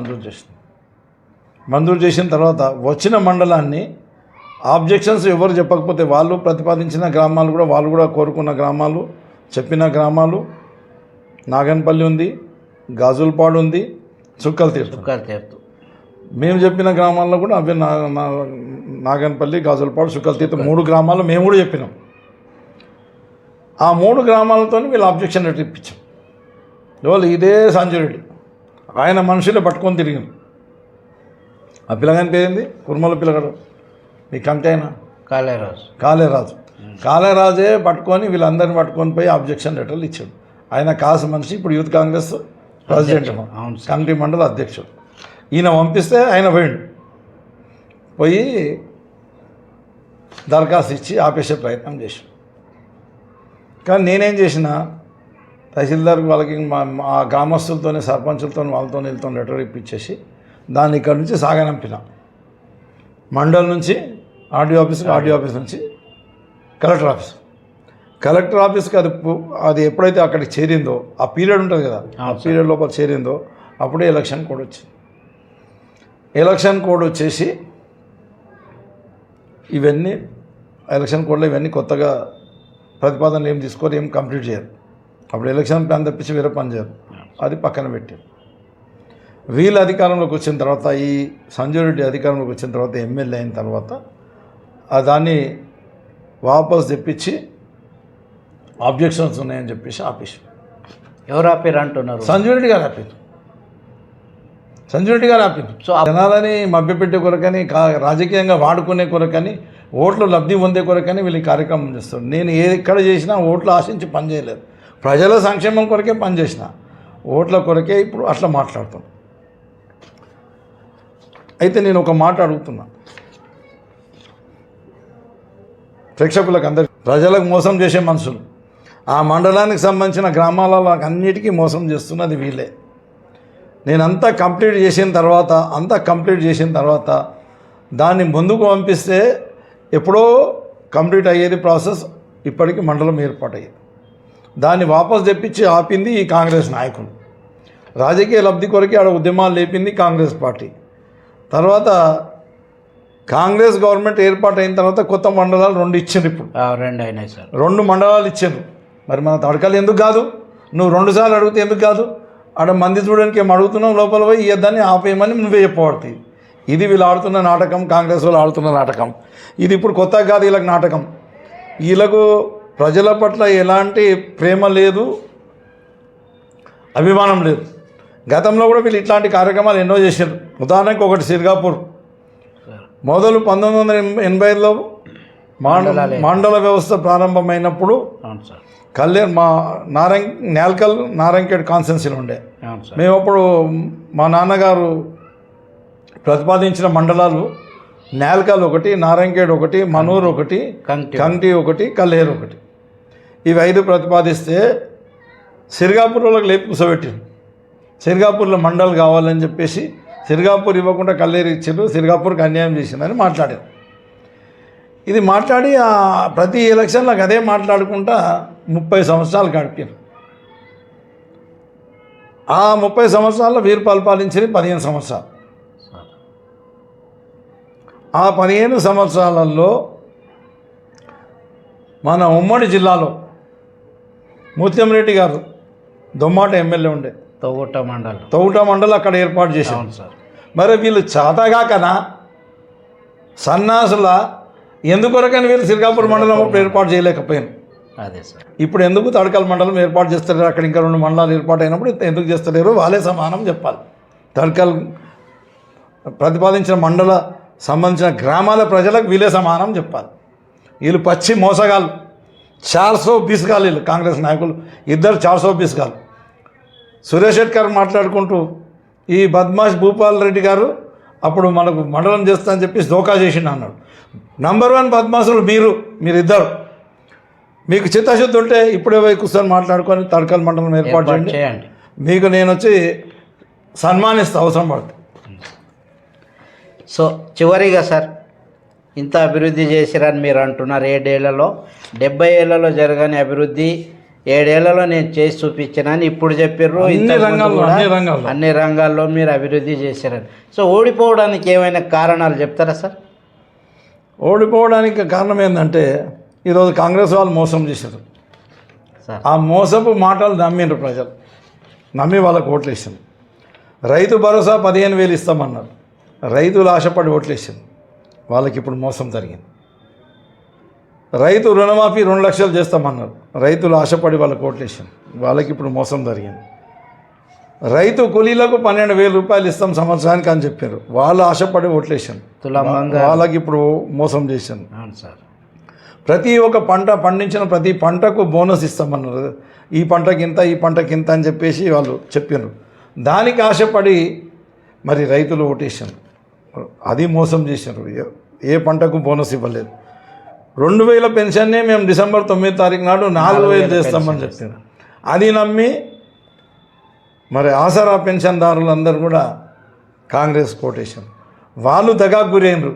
మంజూరు చేసిన తర్వాత వచ్చిన మండలాన్ని ఆబ్జెక్షన్స్ ఎవరు చెప్పకపోతే వాళ్ళు ప్రతిపాదించిన గ్రామాలు కూడా వాళ్ళు కూడా కోరుకున్న గ్రామాలు, చెప్పిన గ్రామాలు నాగన్పల్లి ఉంది, గాజులపాడు ఉంది, చుక్కల తీర్థం. మేము చెప్పిన గ్రామాల్లో కూడా అవే నాగన్పల్లి, గాజులపాడు, చుక్కల తీర్థం 3 గ్రామాలు మేము కూడా చెప్పినాం. ఆ 3 గ్రామాలతో వీళ్ళు ఆబ్జెక్షన్ లెటర్ ఇప్పించాం. వాళ్ళు ఇదే సంజయరెడ్డి ఆయన మనుషులే పట్టుకొని తిరిగాం. ఆ పిల్లగాని పేరుంది కుర్మల పిల్లగాడు, మీ కంటే అయినా కాళేరాజే పట్టుకొని వీళ్ళందరినీ పట్టుకొని పోయి ఆబ్జెక్షన్ లెటర్లు ఇచ్చాడు. ఆయన కాసు మనిషి, ఇప్పుడు యూత్ కాంగ్రెస్ ప్రెసిడెంట్, కమిటీ మండల అధ్యక్షుడు. ఈయన పంపిస్తే ఆయన పోయి దరఖాస్తు ఇచ్చి ఆపేసే ప్రయత్నం చేశాడు. కానీ నేనేం చేసిన తహసీల్దార్ వాళ్ళకి మా గ్రామస్తులతోనే, సర్పంచులతో, వాళ్ళతో వీళ్ళతో లెటర్ ఇప్పించేసి దాన్ని ఇక్కడ నుంచి సాగనంపిన. మండల్ నుంచి ఆర్డీఓ ఆఫీస్ నుంచి కలెక్టర్ ఆఫీస్కి అది ఎప్పుడైతే అక్కడికి చేరిందో ఆ పీరియడ్ ఉంటుంది కదా, ఆ పీరియడ్ లోపల చేరిందో అప్పుడే ఎలక్షన్ కోడ్ వచ్చేసి ఇవన్నీ ఎలక్షన్ కోడ్లో ఇవన్నీ కొత్తగా ప్రతిపాదనలు ఏం తీసుకోరు, ఏం కంప్లీట్ చేయరు. అప్పుడు ఎలక్షన్ ప్లాన్ తప్పించి వేరే పని చేయరు, అది పక్కన పెట్టారు. వీళ్ళు అధికారంలోకి వచ్చిన తర్వాత, ఈ సంజయ్ రెడ్డి అధికారంలోకి వచ్చిన తర్వాత, ఎమ్మెల్యే అయిన తర్వాత దాన్ని వాపస్ తెప్పించి ఆబ్జెక్షన్స్ ఉన్నాయని చెప్పేసి ఆపేసి. ఎవరు ఆపారు అంటున్నారు? సంజయ్ రెడ్డి గారు ఆపారు. సో జనాలని మభ్యపెట్టే కొరకని, రాజకీయంగా వాడుకునే కొరకని, ఓట్లు లబ్ధి పొందే కొరకని వీళ్ళు ఈ కార్యక్రమం చేస్తారు. నేను ఎక్కడ చేసినా ఓట్లు ఆశించి పనిచేయలేదు, ప్రజల సంక్షేమం కొరకే పనిచేసిన, ఓట్ల కొరకే ఇప్పుడు అట్లా మాట్లాడుతాం. అయితే నేను ఒక మాట అడుగుతున్నా ప్రేక్షకులకు, అందరికీ, ప్రజలకు మోసం చేసే మనుషులు, ఆ మండలానికి సంబంధించిన గ్రామాలలో అన్నిటికీ మోసం చేస్తున్నది వీళ్ళే. నేనంతా కంప్లీట్ చేసిన తర్వాత దాన్ని ముందుకు పంపిస్తే ఎప్పుడో కంప్లీట్ అయ్యేది ప్రాసెస్, ఇప్పటికీ మండలం ఏర్పాటయ్యేది. దాన్ని వాపస్ తెప్పించి ఆపింది ఈ కాంగ్రెస్ నాయకులు. రాజకీయ లబ్ధి కొరకే ఆడ ఉద్యమాలు లేపింది కాంగ్రెస్ పార్టీ. తర్వాత కాంగ్రెస్ గవర్నమెంట్ ఏర్పాటైన తర్వాత కొత్త మండలాలు 2 ఇచ్చిండ్రు. ఇప్పుడు 2 అయినాయి సార్, 2 మండలాలు ఇచ్చిండ్రు. మరి మన తడకలు ఎందుకు కాదు? నువ్వు 2 సార్లు అడిగితే ఎందుకు కాదు? ఆడ మంది చూడడానికి ఏం అడుగుతున్నావు, లోపల పోయి ఇవ్వద్దని ఆపేయమని నువ్వే చెప్పబడుతుంది. ఇది వీళ్ళు ఆడుతున్న నాటకం, కాంగ్రెస్ వాళ్ళు ఆడుతున్న నాటకం. ఇది ఇప్పుడు కొత్తగా కాదు వీళ్ళకి నాటకం. వీళ్ళకు ప్రజల పట్ల ఎలాంటి ప్రేమ లేదు, అభిమానం లేదు. గతంలో కూడా వీళ్ళు ఇట్లాంటి కార్యక్రమాలు ఎన్నో చేశారు. ఉదాహరణకు ఒకటి సిర్గాపూర్ మొదలు 1985లో మండల వ్యవస్థ ప్రారంభమైనప్పుడు అవును సార్. కళ్యాణ్ మా నేల్కల్ నారాయణఖేడ్ కాన్స్టెన్సీలో ఉండే. అవును సార్. మేము అప్పుడు మా నాన్నగారు ప్రతిపాదించిన మండలాలు నేల్కల్ ఒకటి, నారాయణఖేడ్ ఒకటి, మనూర్ ఒకటి, కంటి ఒకటి, కల్లేరు ఒకటి, ఇవి 5 ప్రతిపాదిస్తే సిర్గాపూర్ వాళ్ళకి లేపి కూర్చోబెట్టారు. సిర్గాపూర్లో మండల్ కావాలని చెప్పేసి సిర్గాపూర్ ఇవ్వకుండా కల్లేరు ఇచ్చారు, సిర్గాపూర్కి అన్యాయం చేసిందని మాట్లాడారు. ఇది మాట్లాడి ప్రతి ఎలక్షన్లకు అదే మాట్లాడుకుంటా 30 సంవత్సరాలు గడిపారు. ఆ 30 సంవత్సరాల్లో వీరు పరిపాలించింది 15 సంవత్సరాలు. ఆ 15 సంవత్సరాలలో మన ఉమ్మడి జిల్లాలో ముత్యంరెడ్డి గారు దొమ్మాట ఎమ్మెల్యే ఉండే, తౌట మండలం అక్కడ ఏర్పాటు చేశారు సార్. మరి వీళ్ళు చాతగాకనా సన్నాసుల ఎందుకొరకని వీళ్ళు సిర్గాపూర్ మండలం అప్పుడు ఏర్పాటు చేయలేకపోయాను. అదే సార్. ఇప్పుడు ఎందుకు తడకల్ మండలం ఏర్పాటు చేస్తలేరు? అక్కడ ఇంకా 2 మండలాలు ఏర్పాటు అయినప్పుడు ఎందుకు చేస్తలేరు? వాళ్ళే సమానం చెప్పాలి. తడకల్ ప్రతిపాదించిన మండల సంబంధించిన గ్రామాల ప్రజలకు వీళ్ళే సమానం చెప్పాలి. వీళ్ళు పచ్చి మోసగాళ్ళు, 420 గాలు. వీళ్ళు కాంగ్రెస్ నాయకులు ఇద్దరు 420 గాలు. సురేష్ శెట్కర్ మాట్లాడుకుంటూ ఈ బద్మాష్ భూపాల్ రెడ్డి గారు అప్పుడు మనకు మండలం చేస్తా అని చెప్పి దోకా చేసిండు అన్నాడు. నంబర్ 1 బద్మాసులు మీరిద్దరు. మీకు చిత్తశుద్ధి ఉంటే ఇప్పుడే పోయి కూర్చొని మాట్లాడుకొని తడకల్ మండలం ఏర్పాటు చేయండి. మీకు నేను వచ్చి సన్మానిస్తా అవసరం పడుతుంది. సో చివరిగా సార్, ఇంత అభివృద్ధి చేసిరని మీరు అంటున్నారు. 7 ఏళ్లలో 70 ఏళ్లలో జరగని అభివృద్ధి 7 ఏళ్లలో నేను చేసి చూపించానని ఇప్పుడు చెప్పారు. అన్ని రంగాల్లో మీరు అభివృద్ధి చేశారని. సో ఓడిపోవడానికి ఏమైనా కారణాలు చెప్తారా సార్? ఓడిపోవడానికి కారణం ఏంటంటే ఈరోజు కాంగ్రెస్ వాళ్ళు మోసం చేశారు. ఆ మోసపు మాటలు నమ్మిండ్రు ప్రజలు, నమ్మి వాళ్ళకు ఓట్లు వేసారు. రైతు భరోసా 15,000 ఇస్తామన్నారు. రైతులు ఆశపడి ఓట్లు వేసారు. వాళ్ళకి ఇప్పుడు మోసం జరిగింది. రైతు రుణమాఫీ 2 లక్షలు చేస్తామన్నారు. రైతులు ఆశపడి వాళ్ళకి ఓట్లు వేసారు. వాళ్ళకి ఇప్పుడు మోసం జరిగింది. రైతు కూలీలకు 12,000 రూపాయలు ఇస్తాం సంవత్సరానికి అని చెప్పారు. వాళ్ళు ఆశపడి ఓట్లు వేసారు. వాళ్ళకి ఇప్పుడు మోసం చేశాను సార్. ప్రతి ఒక్క పంట పండించిన ప్రతి పంటకు బోనస్ ఇస్తామన్నారు. ఈ పంటకి ఇంత, ఈ పంటకి ఇంత అని చెప్పేసి వాళ్ళు చెప్పారు. దానికి ఆశపడి మరి రైతులు ఓటేసారు. అది మోసం చేశారు. ఏ పంటకు బోనస్ ఇవ్వలేదు. 2,000 పెన్షన్నే మేము డిసెంబర్ 9వ తారీఖు నాడు 4,000 చేస్తామని చెప్పారు. అది నమ్మి మరి ఆసరా పెన్షన్దారులందరూ కూడా కాంగ్రెస్ కోటేశారు. వాళ్ళు దగాకు గురైనరు.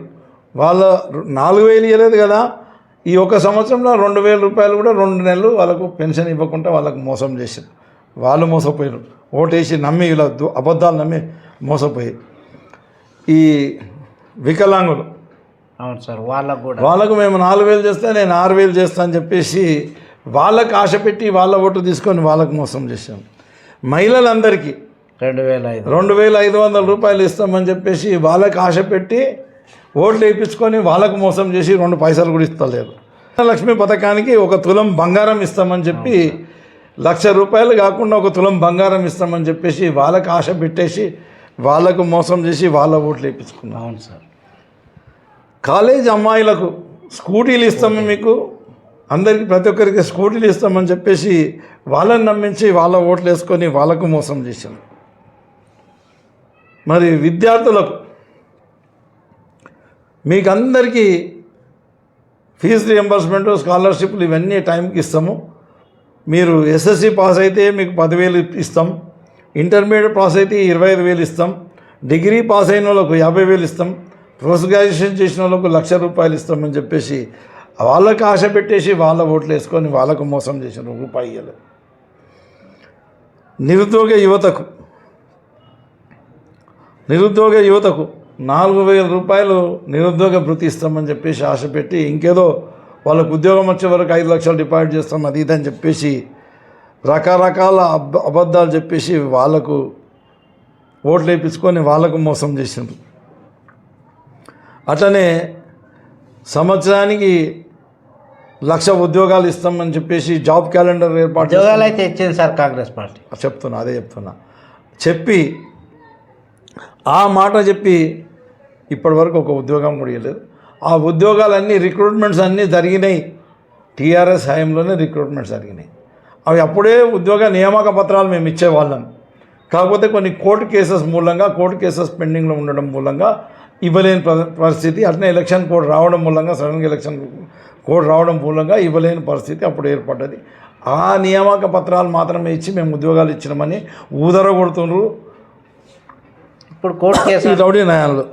వాళ్ళ 4,000 ఇవ్వలేదు కదా, ఈ 1 సంవత్సరంలో 2,000 రూపాయలు కూడా 2 నెలలు వాళ్ళకు పెన్షన్ ఇవ్వకుండా వాళ్ళకు మోసం చేశారు. వాళ్ళు మోసపోయారు. ఓటేసి నమ్మి ఇలా అబద్ధాలు నమ్మి మోసపోయి ఈ వికలాంగులు, అవును సార్, వాళ్ళకు మేము 4,000 చేస్తే నేను 6,000 చేస్తా అని చెప్పేసి వాళ్ళకు ఆశ పెట్టి వాళ్ళ ఓటు తీసుకొని వాళ్ళకు మోసం చేశాం. మహిళలందరికీ 2,500 రూపాయలు ఇస్తామని చెప్పేసి వాళ్ళకి ఆశ పెట్టి ఓట్లు వేయించుకొని వాళ్ళకు మోసం చేసి 2 పైసలు కూడా ఇస్తలేరు. లక్ష్మీ పథకానికి 1 తులం బంగారం ఇస్తామని చెప్పి 1,00,000 రూపాయలు కాకుండా 1 తులం బంగారం ఇస్తామని చెప్పేసి వాళ్ళకు ఆశ పెట్టేసి వాళ్ళకు మోసం చేసి వాళ్ళ ఓట్లు వేయించుకున్నాం. అవును సార్. కాలేజ్ అమ్మాయిలకు స్కూటీలు ఇస్తాము, మీకు అందరికీ ప్రతి ఒక్కరికి స్కూటీలు ఇస్తామని చెప్పేసి వాళ్ళని నమ్మించి వాళ్ళ ఓట్లు వేసుకొని వాళ్ళకు మోసం చేశాం. మరి విద్యార్థులకు మీకు అందరికీ ఫీజు రియంబర్స్మెంట్, స్కాలర్షిప్లు ఇవన్నీ టైంకి ఇస్తాము. మీరు ఎస్ఎస్సి పాస్ అయితే మీకు 10,000 ఇస్తాం. ఇంటర్మీడియట్ పాస్ అయితే 25,000 ఇస్తాం. డిగ్రీ పాస్ అయిన వాళ్ళకు 50,000 ఇస్తాం. పోస్ట్ గ్రాడ్యుయేషన్ చేసిన వాళ్ళకు 1,00,000 రూపాయలు ఇస్తామని చెప్పేసి వాళ్ళకు ఆశ పెట్టేసి వాళ్ళ ఓట్లు వేసుకొని వాళ్ళకు మోసం చేసిన రూపాయి ఇవ్వలేదు. నిరుద్యోగ యువతకు 4,000 రూపాయలు నిరుద్యోగ భృతి ఇస్తామని చెప్పేసి ఆశ పెట్టి ఇంకేదో వాళ్ళకు ఉద్యోగం వచ్చే వరకు 5 లక్షలు డిపాజిట్ చేస్తాం అది ఇదని చెప్పేసి రకరకాల అబద్ధాలు చెప్పేసి వాళ్ళకు ఓట్లు వేయించుకొని వాళ్ళకు మోసం చేసిండ్రు. అట్లనే సంవత్సరానికి 1,00,000 ఉద్యోగాలు ఇస్తామని చెప్పేసి జాబ్ క్యాలెండర్ ఏర్పాటు ఉద్యోగాలు అయితే ఇచ్చింది సార్ కాంగ్రెస్ పార్టీ. చెప్తున్నా చెప్పి ఆ మాట చెప్పి ఇప్పటి వరకు ఒక ఉద్యోగం కూడా ఇవ్వలేదు. ఆ ఉద్యోగాలన్నీ రిక్రూట్మెంట్స్ అన్నీ జరిగినాయి, టీఆర్ఎస్ హయాంలోనే రిక్రూట్మెంట్స్ జరిగినాయి. అవి అప్పుడే ఉద్యోగ నియామక పత్రాలు మేము ఇచ్చేవాళ్ళం. కాకపోతే కొన్ని కోర్టు కేసెస్ పెండింగ్లో ఉండడం మూలంగా ఇవ్వలేని పరిస్థితి, అట్నే ఎలక్షన్ కోడ్ రావడం మూలంగా, సడన్గా ఎలక్షన్ కోడ్ రావడం మూలంగా ఇవ్వలేని పరిస్థితి అప్పుడు ఏర్పడ్డది. ఆ నియామక పత్రాలు మాత్రమే ఇచ్చి మేము ఉద్యోగాలు ఇచ్చినామని ఊదరగొడుతున్నారు ఇప్పుడు కోర్టు కేసు రౌడీ న్యాయాలు.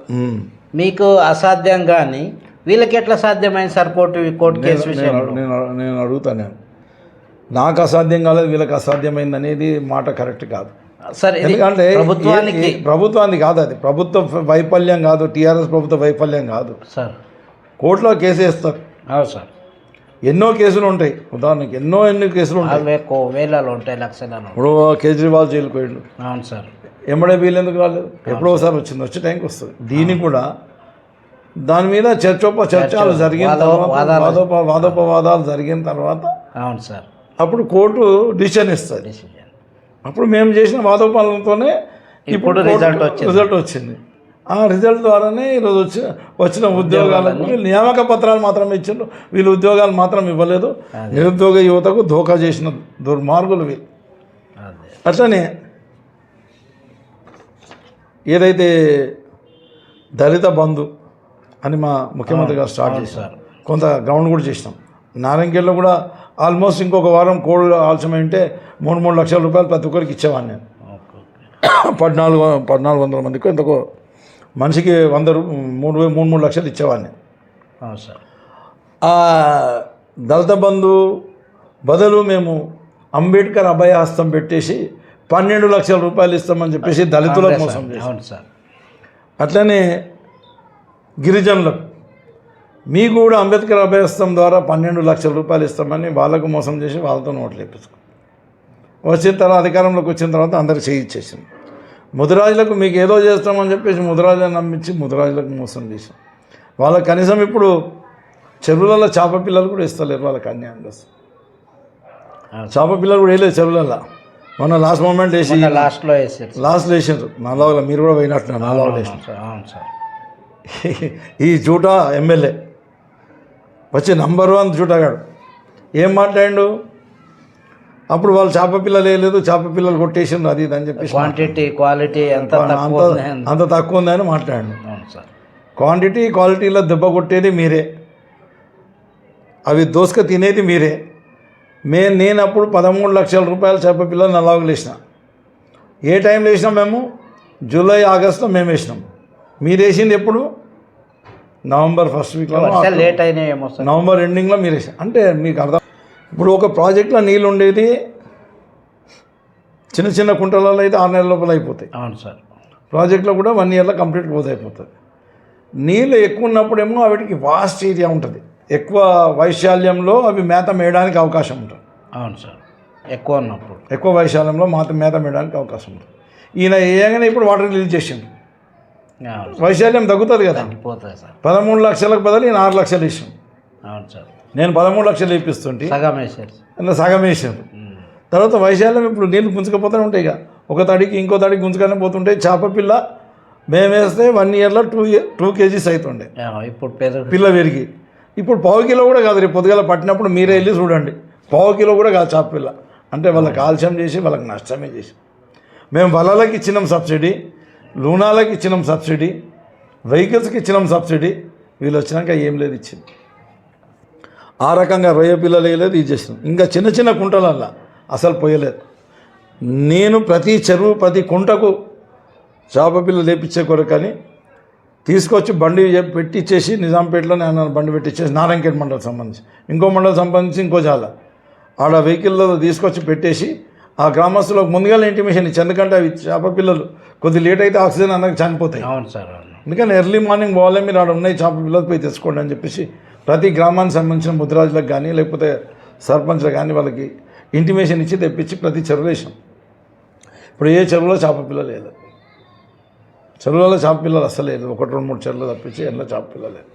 మీకు అసాధ్యం కానీ వీళ్ళకి ఎట్లా సాధ్యమైంది సార్ కోర్టు కేసు విషయంలో? నేను అడుగుతాను, నాకు అసాధ్యం కాలేదు వీళ్ళకి అసాధ్యమైంది అనేది మాట కరెక్ట్ కాదు సార్. ఎందుకంటే ప్రభుత్వానికి కాదు, అది ప్రభుత్వ వైఫల్యం కాదు, టీఆర్ఎస్ ప్రభుత్వ వైఫల్యం కాదు సార్. కోర్టులో కేసు వేస్తారు. అవును సార్. ఎన్నో కేసులు ఉంటాయి, ఉదాహరణకి ఎన్నో కేసులు ఉంటాయి, వేలలో ఉంటాయి, లక్షలలో. ఇప్పుడు కేజ్రీవాల్ జైలుకు పోయిండు. అవును సార్. ఎమ్మడే వీళ్ళు ఎందుకు రాలేదు? ఎప్పుడో ఒకసారి వచ్చే టైంకి వస్తుంది. దీనికి కూడా దాని మీద చర్చలు జరిగిన తర్వాత, వాదోపవాదాలు జరిగిన తర్వాత అవును సార్ అప్పుడు కోర్టు డిసిషన్ ఇస్తుంది. అప్పుడు మేము చేసిన వాదోపాలనతోనే ఇప్పుడు రిజల్ట్ వచ్చింది. ఆ రిజల్ట్ ద్వారానే ఈరోజు వచ్చిన ఉద్యోగాలకు నియామక పత్రాలు మాత్రం ఇచ్చారు, వీళ్ళు ఉద్యోగాలు మాత్రం ఇవ్వలేదు. నిరుద్యోగ యువతకు ధోకా చేసిన దుర్మార్గులు వీళ్ళు. అట్లనే ఏదైతే దళిత బంధు అని మా ముఖ్యమంత్రి గారు స్టార్ట్ చేశారు, కొంత గ్రౌండ్ కూడా చేసినాం. నారాయణఖేడ్లో కూడా ఆల్మోస్ట్ ఇంకొక వారం కోడ్ ఆలస్యమై ఉంటే 3 లక్షల రూపాయలు ప్రతి ఒక్కరికి ఇచ్చేవాడిని నేను. 1400 మందికి ఎంతకో మనిషికి 3 లక్షలు ఇచ్చేవాడిని. ఆ దళిత బంధు బదులు మేము అంబేద్కర్ అభయహస్తం పెట్టేసి 12 లక్షల రూపాయలు ఇస్తామని చెప్పేసి దళితులకు మోసం చేశాం. అట్లనే గిరిజనులకు మీకు కూడా అంబేద్కర్ అభయహస్తం ద్వారా 12 లక్షల రూపాయలు ఇస్తామని వాళ్ళకు మోసం చేసి వాళ్ళతో నోట్లు వేపించుకో వచ్చిన తర్వాత అధికారంలోకి వచ్చిన తర్వాత అందరికి చేయించేసాం. ముదిరాజులకు మీకు ఏదో చేస్తామని చెప్పేసి ముదిరాజులను నమ్మించి ముదిరాజులకు మోసం చేసాం. వాళ్ళకి కనీసం ఇప్పుడు చెరువులలో చేప పిల్లలు కూడా ఇస్తలేరు, వాళ్ళకి అన్యాయం చేస్తారు. చేప పిల్లలు కూడా వేయలేదు చెరువులలో. మొన్న లాస్ట్ మూమెంట్ వేసి లాస్ట్లో వేసారు. నాలుగులో మీరు కూడా పోయినట్టున్నారు. నాలుగులో వేసారు. ఈ జూటా ఎమ్మెల్యే వచ్చి నంబర్ 1 జూటాగాడు ఏం మాట్లాడిండు? అప్పుడు వాళ్ళు చేప పిల్లలు వేయలేదు, చేప పిల్లలు కొట్టేసిండ్రు, అది ఇది అని చెప్పేసి క్వాలిటీ అంత తక్కువ ఉందని మాట్లాడండి. క్వాంటిటీ క్వాలిటీలో దెబ్బ కొట్టేది మీరే, అవి దోసుక తినేది మీరే. నేను అప్పుడు 13 లక్షల రూపాయల చేప పిల్లలు నలాగులు వేసిన. ఏ టైంలో వేసినాం మేము? జూలై ఆగస్టులో మేము వేసినాం. మీరు వేసింది ఎప్పుడు? నవంబర్ 1st వీక్లో, లేట్ అయినాయేమో సార్. నవంబర్ ఎండింగ్లో మీరు వేసారు. అంటే మీకు అర్థం. ఇప్పుడు ఒక ప్రాజెక్ట్లో నీళ్ళు ఉండేది చిన్న కుంటలలో అయితే 6 నెలల లోపల అయిపోతాయి. అవును సార్. ప్రాజెక్ట్లో కూడా 1 ఇయర్లో కంప్లీట్ క్లోజ్ అయిపోతుంది. నీళ్ళు ఎక్కువ ఉన్నప్పుడేమో వాటికి వాస్ట్ ఏరియా ఉంటుంది, ఎక్కువ వైశాల్యంలో అవి మేత మేయడానికి అవకాశం ఉంటుంది. అవును సార్. ఎక్కువ వైశాల్యంలో మేత మేయడానికి అవకాశం ఉంటుంది. ఈయన ఏగానే ఇప్పుడు వాటర్ రిలీజ్ చేసిండు, వైశాల్యం తగ్గుతుంది కదా. 13 లక్షలకు బదులు ఈయన 6 లక్షలు ఇచ్చాం. అవును సార్. నేను 13 లక్షలు ఇప్పిస్తుంటే సగం వేసారు. తర్వాత వైశాల్యం ఇప్పుడు నీళ్ళు గుంజుకపోతూనే ఉంటాయి ఇక, ఒక తడికి ఇంకో తడికి గుంజుకనే పోతుంటాయి. చేప పిల్ల మేము వేస్తే 1 ఇయర్లో 2 కేజీస్ అవుతుండే. ఇప్పుడు పిల్ల పెరిగి ఇప్పుడు 1/2 కిలో కూడా కాదు. రేపు పొద్దుగాల పట్టినప్పుడు మీరే వెళ్ళి చూడండి, 1/2 కిలో కూడా కాదు చేప పిల్ల. అంటే వాళ్ళకి కాల్షియం చేసి వాళ్ళకి నష్టమే చేసి. మేము వలలకి ఇచ్చినాం సబ్సిడీ, లూనాలకి ఇచ్చినాం సబ్సిడీ, వెహికల్స్కి ఇచ్చినాం సబ్సిడీ. వీళ్ళు వచ్చినాక ఏం లేదు ఇచ్చింది. ఆ రకంగా రొయ్య పిల్లలు వేయలేదు, ఇది చేసినాం. ఇంకా చిన్న కుంటలల్లా అసలు పోయలేదు. నేను ప్రతి చెరువు ప్రతి కుంటకు చేప పిల్ల లేపించే కొరకని తీసుకొచ్చి బండి పెట్టించేసి నిజాంపేటలో నేను బండి పెట్టించేసి నారాయణఖేడ్ మండలం సంబంధించి ఇంకో మండలం సంబంధించి ఇంకో జాల ఆడ వెహికల్లో తీసుకొచ్చి పెట్టేసి ఆ గ్రామస్తులకు ముందుగా ఇంటిమేషన్ ఇచ్చి, ఎందుకంటే అవి చేప పిల్లలు కొద్ది లేట్ అయితే ఆక్సిజన్ అన్నది చనిపోతాయి. అవును సార్. అందుకని ఎర్లీ మార్నింగ్ పోవాలి, మీరు ఆడ ఉన్నాయి చేప పిల్లలు పోయి తెచ్చుకోండి అని చెప్పేసి ప్రతి గ్రామానికి సంబంధించిన ముద్రాజులకు కానీ లేకపోతే సర్పంచ్లకు కానీ వాళ్ళకి ఇంటిమేషన్ ఇచ్చి తెప్పించి ప్రతి చెరువులో వేసాం. ఇప్పుడు ఏ చెరువులో చేప పిల్ల లేదు, చెరువులలో చేప పిల్లలు అస్సలు లేదు. 1-2-3 చెరువులు తప్పించి ఎన్నో చేప పిల్ల లేదు.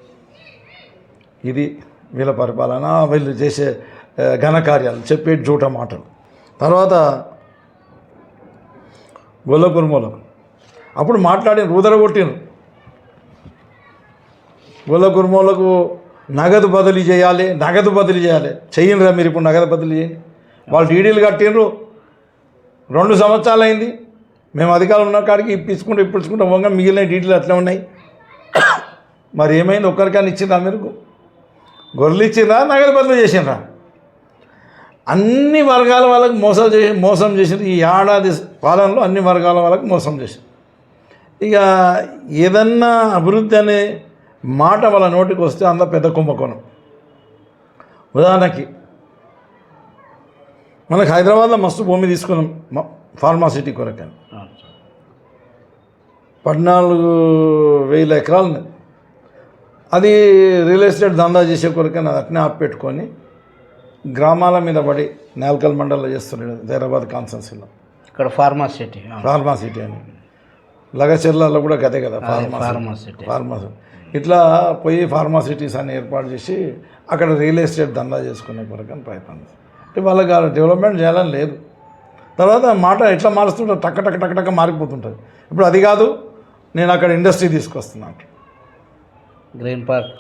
ఇది వీళ్ళ పరిపాలన, వీళ్ళు చేసే ఘనకార్యాలు, చెప్పే జూట మాటలు. తర్వాత గొల్ల కుర్మలకు అప్పుడు మాట్లాడిన రుదరగొట్టిన గొల్ల కుర్మలకు నగదు బదిలీ చేయాలి, చెయ్యండిరా మీరు. ఇప్పుడు నగదు బదిలీ చేయండి. వాళ్ళు డీడీలు కట్టిండ్రు, 2 సంవత్సరాలు అయింది. మేము అధికారులు ఉన్న కాడికి ఇప్పించుకుంటూ వంగ మిగిలిన డీడీలు అట్లా ఉన్నాయి. మరి ఏమైంది? ఒక్కరికైనా ఇచ్చిండ్రా మీరు? గొర్రెలు ఇచ్చిండ్రా, నగదు బదిలీ చేసిండ్రా? అన్ని వర్గాల వాళ్ళకి మోసం చేసిండ్రు. ఈ ఏడాది పాలనలో అన్ని వర్గాల వాళ్ళకి మోసం చేసిండ్రు. ఇక ఏదన్నా అభివృద్ధి అనే మాట వాళ్ళ నోటికి వస్తే అందులో పెద్ద కుంభకోణం. ఉదాహరణకి మనకు హైదరాబాద్లో మస్తు భూమి తీసుకున్నాం ఫార్మాసిటీ కొరకని, 14,000 ఎకరాలు ఉన్నది. అది రియల్ ఎస్టేట్ దందా చేసే కొరకని అది అట్నే ఆపెట్టుకొని గ్రామాల మీద పడి నేల్కల్ మండలంలో చేస్తున్నాడు హైదరాబాద్ కాన్స్టెన్సీలో. ఇక్కడ ఫార్మాసిటీ అని లగచెర్లలో కూడా గదే కదా ఫార్మాసిటీ. ఇట్లా పోయి ఫార్మాసిటీస్ అని ఏర్పాటు చేసి అక్కడ రియల్ ఎస్టేట్ దందా చేసుకునే కొరకని ప్రయత్నం చేస్తారు. అంటే వాళ్ళకి డెవలప్మెంట్ చేయాలని లేదు. తర్వాత మాట ఎట్లా మారుస్తుంటారు, టక్క మారిపోతుంటుంది. ఇప్పుడు అది కాదు, నేను అక్కడ ఇండస్ట్రీ తీసుకొస్తున్నాను, గ్రీన్ పార్క్,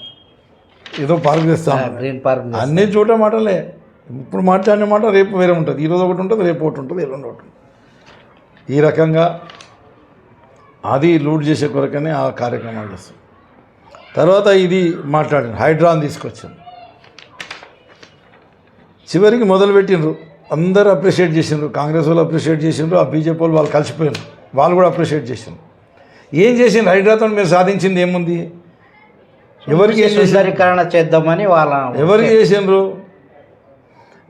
ఏదో పార్క్ చేస్తాను, గ్రీన్ పార్క్, అన్నీ చూడ మాటలే. ఇప్పుడు మాట్లాడిన మాట రేపు వేరే ఉంటుంది, ఈరోజు ఒకటి ఉంటుంది, రేపు ఒకటి ఉంటుంది, ఎల్లుండి ఒకటి ఉంటుంది. ఈ రకంగా అది లూట్ చేసే కొరకనే ఆ కార్యక్రమాలు చేస్తాం. తర్వాత ఇది మాట్లాడిన హైడ్రాన్ తీసుకొచ్చాను, చివరికి మొదలుపెట్టిండ్రు. అందరూ అప్రిషియేట్ చేసిండ్రు, కాంగ్రెస్ వాళ్ళు అప్రిషియేట్ చేసిండ్రు, ఆ బీజేపీ వాళ్ళు కలిసిపోయినారు, వాళ్ళు కూడా అప్రిషియేట్ చేసిండ్రు. ఏం చేసిండ్రు? హైడ్రాతో మీరు సాధించింది ఏముంది? ఎవరికి సుందరీకరణ చేద్దామని ఎవరికి చేసిండ్రు?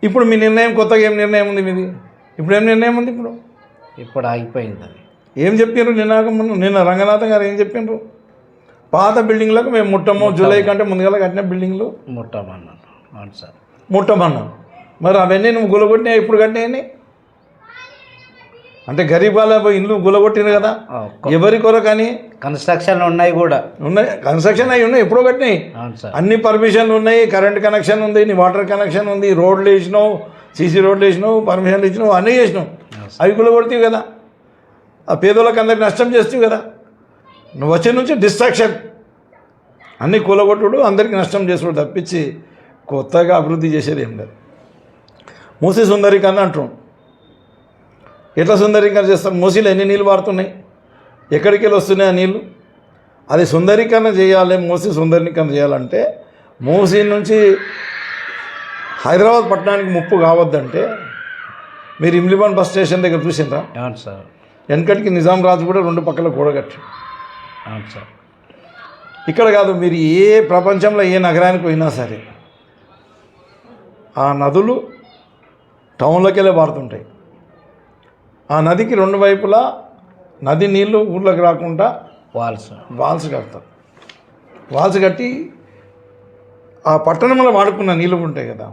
ఇప్పుడు మీ నిర్ణయం, కొత్తగా ఏం నిర్ణయం ఉంది మీది? ఇప్పుడు ఏం నిర్ణయం ఉంది? ఇప్పుడు ఆగిపోయింది. అది ఏం చెప్పిండ్రు? నిన్న రంగనాథన్ గారు ఏం చెప్పిండ్రు? పాత బిల్డింగ్లకు మేము ముట్టము, జూలై కంటే ముందుగా కట్టిన బిల్డింగ్లు ముట్టమన్నాను. అవును సార్, ముట్టమన్నాం. మరి అవన్నీ నువ్వు గులగొట్టినా ఇప్పుడు కట్టినాయని అంటే గరీబ్ వాళ్ళ ఇల్లు గులగొట్టింది కదా, ఎవరి కొరకని? కన్స్ట్రక్షన్ ఉన్నాయి, కన్స్ట్రక్షన్ అవి ఉన్నాయి, ఎప్పుడో కట్టినాయి. అన్ని పర్మిషన్లు ఉన్నాయి, కరెంట్ కనెక్షన్ ఉంది, నీ వాటర్ కనెక్షన్ ఉంది, రోడ్లు వేసినావు, సీసీ రోడ్లు వేసినావు, పర్మిషన్లు ఇచ్చినావు, అన్నీ చేసినావు. అవి గులగొడతావు కదా, ఆ పేదోళ్ళకి అందరికి నష్టం చేస్తావు కదా. నువ్వు వచ్చే నుంచి డిస్ట్రాక్షన్, అన్నీ కూలగొట్టుడు, అందరికీ నష్టం చేసుడు తప్పించి కొత్తగా అభివృద్ధి చేసేది ఏం లేదు. మూసీ సుందరీకరణ అంటాం. ఎట్లా సుందరీకరణ చేస్తాం? మూసీలో ఎన్ని నీళ్ళు పారుతున్నాయి, ఎక్కడికి వెళ్ళి వస్తున్నాయి ఆ నీళ్ళు? అది సుందరీకరణ చేయాలి. మూసీ సుందరీకరణ చేయాలంటే మూసీ నుంచి హైదరాబాద్ పట్టణానికి ముప్పు కావద్దంటే మీరు ఇమ్లిబాన్ బస్ స్టేషన్ దగ్గర చూసిందా? అవును సార్. వెనకటికి నిజాం రాజు కూడా 2 పక్కల కూడగట్టు. అవును సార్. ఇక్కడ కాదు, మీరు ఏ ప్రపంచంలో ఏ నగరానికి పోయినా సరే ఆ నదులు టౌన్లోకి వెళ్ళే పారుతుంటాయి. ఆ నదికి 2 వైపులా నది నీళ్ళు ఊళ్ళోకి రాకుండా వాల్స్ కడతారు. వాల్స్ కట్టి ఆ పట్టణంలో వాడుకున్న నీళ్ళు ఉంటాయి కదా,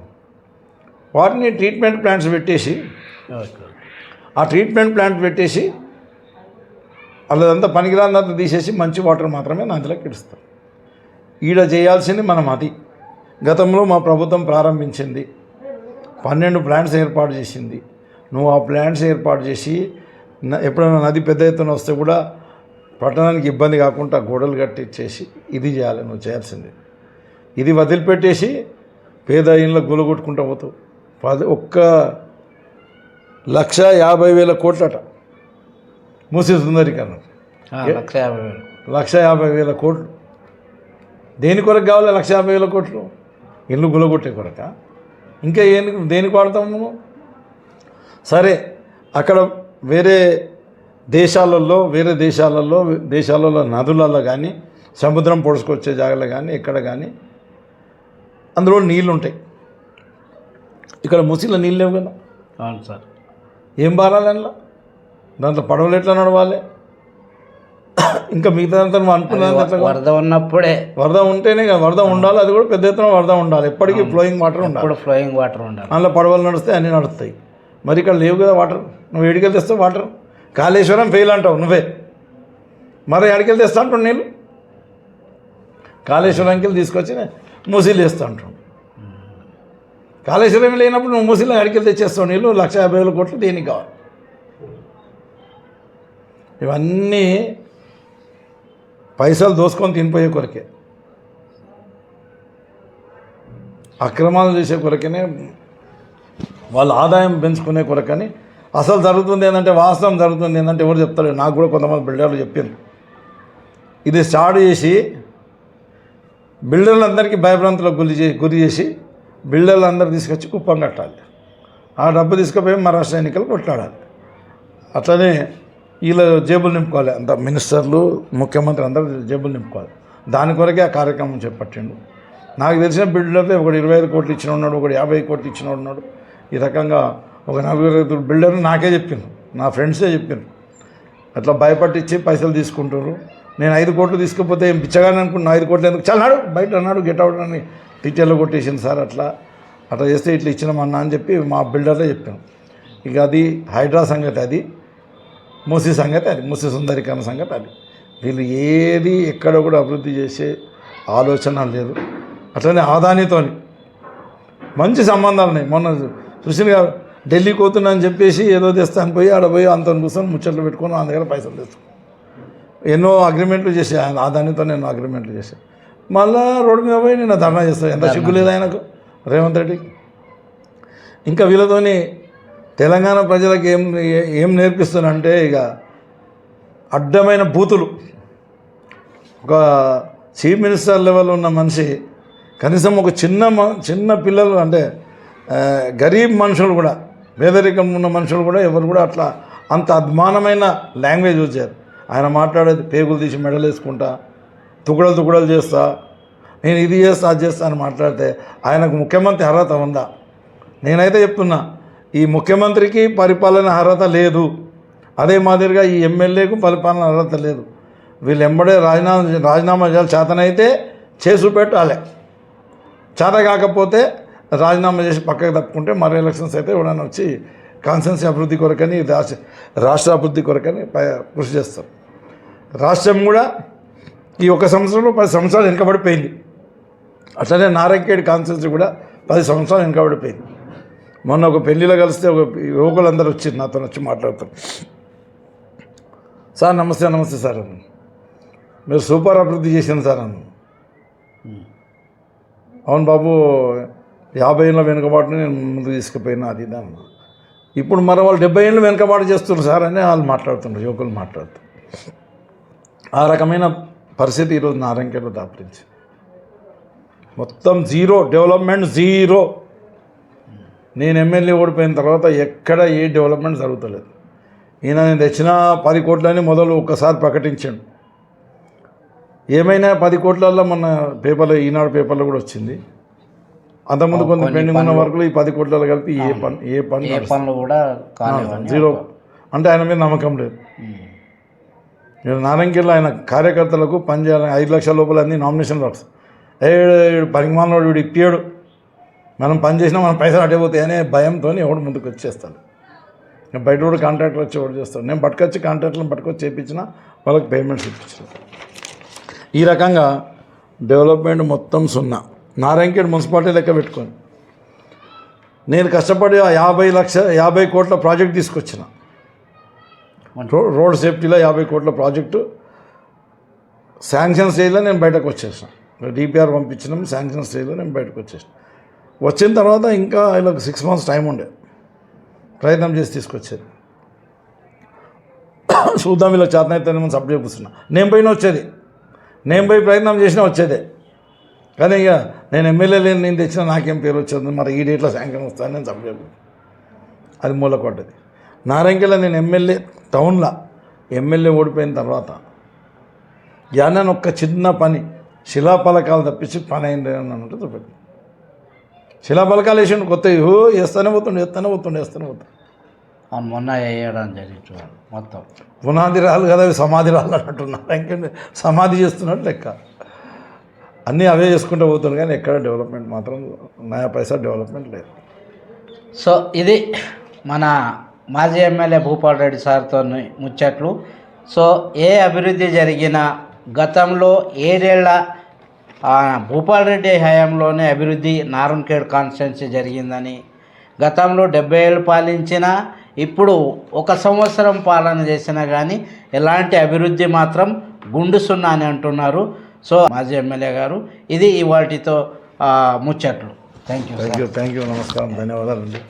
వాటిని ట్రీట్మెంట్ ప్లాంట్స్ పెట్టేసి, ఆ ట్రీట్మెంట్ ప్లాంట్ పెట్టేసి అదంతా పనికిరాంతా తీసేసి మంచి వాటర్ మాత్రమే నదిలోకి ఇడుస్తారు. ఈడ చేయాల్సింది మనం అది. గతంలో మా ప్రభుత్వం ప్రారంభించింది, 12 ప్లాంట్స్ ఏర్పాటు చేసింది. నువ్వు ఆ ప్లాంట్స్ ఏర్పాటు చేసి ఎప్పుడైనా నది పెద్ద ఎత్తున వస్తే కూడా పట్టణానికి ఇబ్బంది కాకుండా గోడలు కట్టించేసి ఇది చేయాలి నువ్వు చేయాల్సింది. ఇది వదిలిపెట్టేసి పేద ఇళ్ళ గులగొట్టుకుంటూ పోతావు. 1,50,000 కోట్లట మూసీ సుందరీకరణ. 1,50,000 కోట్లు దేని కొరకు కావాలి? 1,50,000 కోట్లు ఇల్లు గులగొట్టే కొరక? ఇంకా దేనికి వాడతాము నువ్వు? సరే, అక్కడ వేరే దేశాలలో నదులలో కానీ సముద్రం పొడుచుకొచ్చే జాగాలో కానీ ఎక్కడ కానీ అందులో నీళ్ళు ఉంటాయి. ఇక్కడ మూసీలో నీళ్ళు లేవు కదా. అవును సార్. ఏం బారాలి అందులో? దాంట్లో పడవలు ఎట్లా నడవాలి? ఇంకా మిగతాదంతా నువ్వు అనుకున్నదంతా ఎట్లా? వరద ఉన్నప్పుడే, వరద ఉంటేనే కదా, వరద ఉండాలి, అది కూడా పెద్ద ఎత్తున వరద ఉండాలి, ఎప్పటికీ ఫ్లోయింగ్ వాటర్ ఉండాలి. ఇప్పుడు ఫ్లోయింగ్ వాటర్ ఉండాలి. అందులో పడవలు నడుస్తాయి, అన్నీ నడుస్తాయి. మరి ఇక్కడ లేవు కదా వాటర్, నువ్వు ఎడికెళ్ళి తెస్తావు వాటర్? కాళేశ్వరం ఫెయిల్ అంటావు నువ్వే, మరి ఎడికెళ్ళి తెస్తా అంటావు నీళ్ళు? కాళేశ్వరంకి వెళ్ళి తీసుకొచ్చి మూసీలు వేస్తా అంటావు. కాళేశ్వరం లేనప్పుడు నువ్వు మూసీలో ఎడికెళ్ళి తెచ్చేస్తావు నీళ్ళు? 1,50,000 కోట్లు దేనికి కావాలి? ఇవన్నీ పైసలు దోసుకొని తినిపోయే కొరకే, అక్రమాలు చేసే కొరకనే, వాళ్ళ ఆదాయం పెంచుకునే కొరకని. అసలు జరుగుతుంది ఏంటంటే, వాస్తవం జరుగుతుంది ఏంటంటే ఎవరు చెప్తారు? నాకు కూడా కొంతమంది బిల్డర్లు చెప్పింది. ఇది స్టార్ట్ చేసి బిల్డర్లందరికీ భయభ్రాంతులకు గురి చేసి బిల్డర్లందరూ తీసుకొచ్చి కుప్పం కట్టాలి. ఆ డబ్బు తీసుకుపోయి మహారాష్ట్ర ఎన్నికలు కొట్లాడాలి. అట్లనే వీళ్ళ జేబులు నింపుకోవాలి, అంత మినిస్టర్లు, ముఖ్యమంత్రి అందరూ జేబులు నింపుకోవాలి. దాని కొరకే ఆ కార్యక్రమం చేపట్టిండు. నాకు తెలిసిన బిల్డర్లు ఒకటి 25 కోట్లు ఇచ్చిన ఉన్నాడు, ఒకటి 50 కోట్లు ఇచ్చిన ఉన్నాడు. ఈ రకంగా ఒక 4-5 బిల్డర్లు నాకే చెప్పిండు, నా ఫ్రెండ్సే చెప్పిండు. అట్లా భయపట్టించి పైసలు తీసుకుంటారు. నేను 5 కోట్లు తీసుకుపోతే ఏం పిచ్చగానే అనుకున్నా, 5 కోట్లు ఎందుకు చల్లాడు బయట అన్నాడు, గెట్ అవుట్ అని టీచర్లో కొట్టేసింది సార్. అట్లా చేస్తే ఇట్లా ఇచ్చినామన్నా అని చెప్పి మా బిల్డర్లే చెప్పాను. ఇక అది హైడ్రా సంగతి, అది మూసీ సంగతి, అది మూసీ సుందరీకరణ సంగతి. అది వీళ్ళు ఏది ఎక్కడ కూడా అభివృద్ధి చేసే ఆలోచన లేదు. అట్లనే ఆదానితోని మంచి సంబంధాలు ఉన్నాయి. మొన్న సుశీల్ గారు ఢిల్లీ పోతున్నా అని చెప్పేసి ఏదో తెస్తాను పోయి ఆడ పోయి అంత కూర్చొని ముచ్చట్లు పెట్టుకొని ఆయన దగ్గర పైసలు తెచ్చుకో, ఎన్నో అగ్రిమెంట్లు చేసే, ఆయన ఆదానితో ఎన్నో అగ్రిమెంట్లు చేశాను. మళ్ళా రోడ్డు మీద పోయి నేను ధర్నా చేస్తాను. ఎంత సిగ్గులేదు ఆయనకు, రేవంత్ రెడ్డికి. ఇంకా వీళ్ళతోని తెలంగాణ ప్రజలకు ఏం నేర్పిస్తానంటే, ఇక అడ్డమైన బూతులు. ఒక చీఫ్ మినిస్టర్ లెవెల్ ఉన్న మనిషి కనీసం ఒక చిన్న పిల్లలు అంటే గరీబ్ మనుషులు కూడా, పేదరికం ఉన్న మనుషులు కూడా ఎవరు కూడా అట్లా అంత అద్మానమైన లాంగ్వేజ్ యూజ్ చేయరు. ఆయన మాట్లాడేది పేగులు తీసి మెడలు వేసుకుంటా, తుకుడలు చేస్తా, నేను ఇది చేస్తా అది చేస్తా అని మాట్లాడితే ఆయనకు ముఖ్యమంత్రి అర్హత ఉందా? నేనైతే చెప్తున్నా, ఈ ముఖ్యమంత్రికి పరిపాలన అర్హత లేదు. అదే మాదిరిగా ఈ ఎమ్మెల్యేకు పరిపాలన అర్హత లేదు. వీళ్ళు ఎంబడే రాజీనామా చేయాలి. చేతనైతే చేసి పెట్టాలి, చేత కాకపోతే రాజీనామా చేసి పక్కకు తప్పుకుంటే మరి ఎలక్షన్స్ అయితే ఎవడన్నా వచ్చి కాన్స్టిట్యున్సీ అభివృద్ధి కొరకని, రాష్ట్ర అభివృద్ధి కొరకని కృషి చేస్తారు. రాష్ట్రం కూడా ఈ 1 సంవత్సరంలో 10 సంవత్సరాలు వెనుకబడిపోయింది. అట్లనే నారాయణఖేడ్ కాన్స్టిట్యున్సీ కూడా 10 సంవత్సరాలు వెనుకబడిపోయింది. మొన్న ఒక పెళ్లిలో కలిస్తే ఒక యువకులందరూ వచ్చి నాతో వచ్చి మాట్లాడతారు. సార్ నమస్తే సార్ అన్న, మీరు సూపర్ అభివృద్ధి చేశాను సార్ అన్న. అవును బాబు, 50 ఏళ్ళ వెనుకబాటుని నేను ముందుకు తీసుకుపోయినా, అది ఇది అన్న. ఇప్పుడు మరి వాళ్ళు 70 ఏళ్ళు వెనుకబాటు చేస్తున్నారు సార్ అని వాళ్ళు మాట్లాడుతున్నారు, యువకులు మాట్లాడుతారు. ఆ రకమైన పరిస్థితి ఈరోజు నారాయణఖేడ్లో దాపరించి మొత్తం జీరో, డెవలప్మెంట్ జీరో. నేను ఎమ్మెల్యే ఓడిపోయిన తర్వాత ఎక్కడ ఏ డెవలప్మెంట్ జరుగుతలేదు. ఈయన నేను తెచ్చిన 10 కోట్లని మొదలు ఒక్కసారి ప్రకటించాడు. ఏమైనా 10 కోట్లలో మొన్న పేపర్లో, ఈనాడు పేపర్లో కూడా వచ్చింది. అంతకుముందు కొంత పెండింగ్ ఉన్న వర్కులు ఈ 10 కోట్లలో కలిపి ఏ పనులు కూడా జీరో. అంటే ఆయన మీద నమ్మకం లేదు. నారాయణఖేడ్లో ఆయన కార్యకర్తలకు పని చేయాలని 5 లక్షల లోపల అన్ని నామినేషన్ వర్క్స్. పరిమాణంలో వీడు ఇప్పాడు, మనం పని చేసినా మనం పైసలు అడ్డైపోతాయి అనే భయంతో ఎవడు ముందుకు వచ్చేస్తాడు. బయట కూడా కాంట్రాక్టర్ వచ్చి ఎవడు చేస్తాడు. నేను పట్టుకొచ్చి కాంట్రాక్టర్లను పట్టుకొచ్చి చేయించిన వాళ్ళకి పేమెంట్స్ ఇప్పించిన. ఈ రకంగా డెవలప్మెంట్ మొత్తం సున్నా. నారాయణఖేడ్ మున్సిపాలిటీ లెక్క పెట్టుకొని నేను కష్టపడి 50 కోట్ల ప్రాజెక్ట్ తీసుకొచ్చిన. రోడ్ సేఫ్టీలో 50 కోట్ల ప్రాజెక్టు శాంక్షన్ స్టేజ్లో నేను బయటకు వచ్చేసిన. డిపిఆర్ పంపించినాం, శాంక్షన్ స్టేజ్లో నేను బయటకు వచ్చేసిన. వచ్చిన తర్వాత ఇంకా వీళ్ళకి 6 months టైం ఉండే, ప్రయత్నం చేసి తీసుకొచ్చేది. చూద్దాం వీళ్ళకి చేతనైతే మనం సబ్ చేపిస్తున్నా. నేను పోయినా వచ్చేది, నేను పోయి ప్రయత్నం చేసినా వచ్చేదే. కానీ ఇక నేను ఎమ్మెల్యే లేని నేను తెచ్చినా నాకేం పేరు వచ్చేది, మరి ఈ డేట్లో శాంక్షన్ వస్తాను నేను సబ్ చేపు, అది మూలకొట్టది. నారాయణఖేడ్లో నేను ఎమ్మెల్యే, టౌన్లో ఎమ్మెల్యే ఓడిపోయిన తర్వాత యానని ఒక్క చిన్న పని, శిలాపలకాలు తప్పించి పని అయింది అని అంటే చూపెట్టి శిలాపలకాలు వేసిండు కొత్త, వేస్తూనే పోతుండే. అవును, మొన్న వేయడం జరిగింది మొత్తం. పునాది రాళ్ళు కదా అవి సమాధి రాళ్ళు అన్నట్టున్నారు. ఇంకేంటి సమాధి చేస్తున్నట్టు లెక్క. అన్నీ అవే చేసుకుంటూ పోతుంది కానీ ఎక్కడ డెవలప్మెంట్ మాత్రం నయా పైసా డెవలప్మెంట్ లేదు. సో ఇది మన మాజీ ఎమ్మెల్యే భూపాల్ రెడ్డి సార్తో ముచ్చట్లు. సో ఏ అభివృద్ధి జరిగినా గతంలో 7 ఏళ్ల భూపాల్ రెడ్డి హయాంలోనే అభివృద్ధి నారాయణఖేడ్ కాన్స్టిట్యున్సీ జరిగిందని, గతంలో 70 ఏళ్ళు పాలించినా ఇప్పుడు 1 సంవత్సరం పాలన చేసినా కానీ ఎలాంటి అభివృద్ధి మాత్రం గుండు సున్నా అని అంటున్నారు. సో మాజీ ఎమ్మెల్యే గారు, ఇది ఇవాటితో ముచ్చట్లు. Thank you. నమస్కారం, ధన్యవాదాలండి.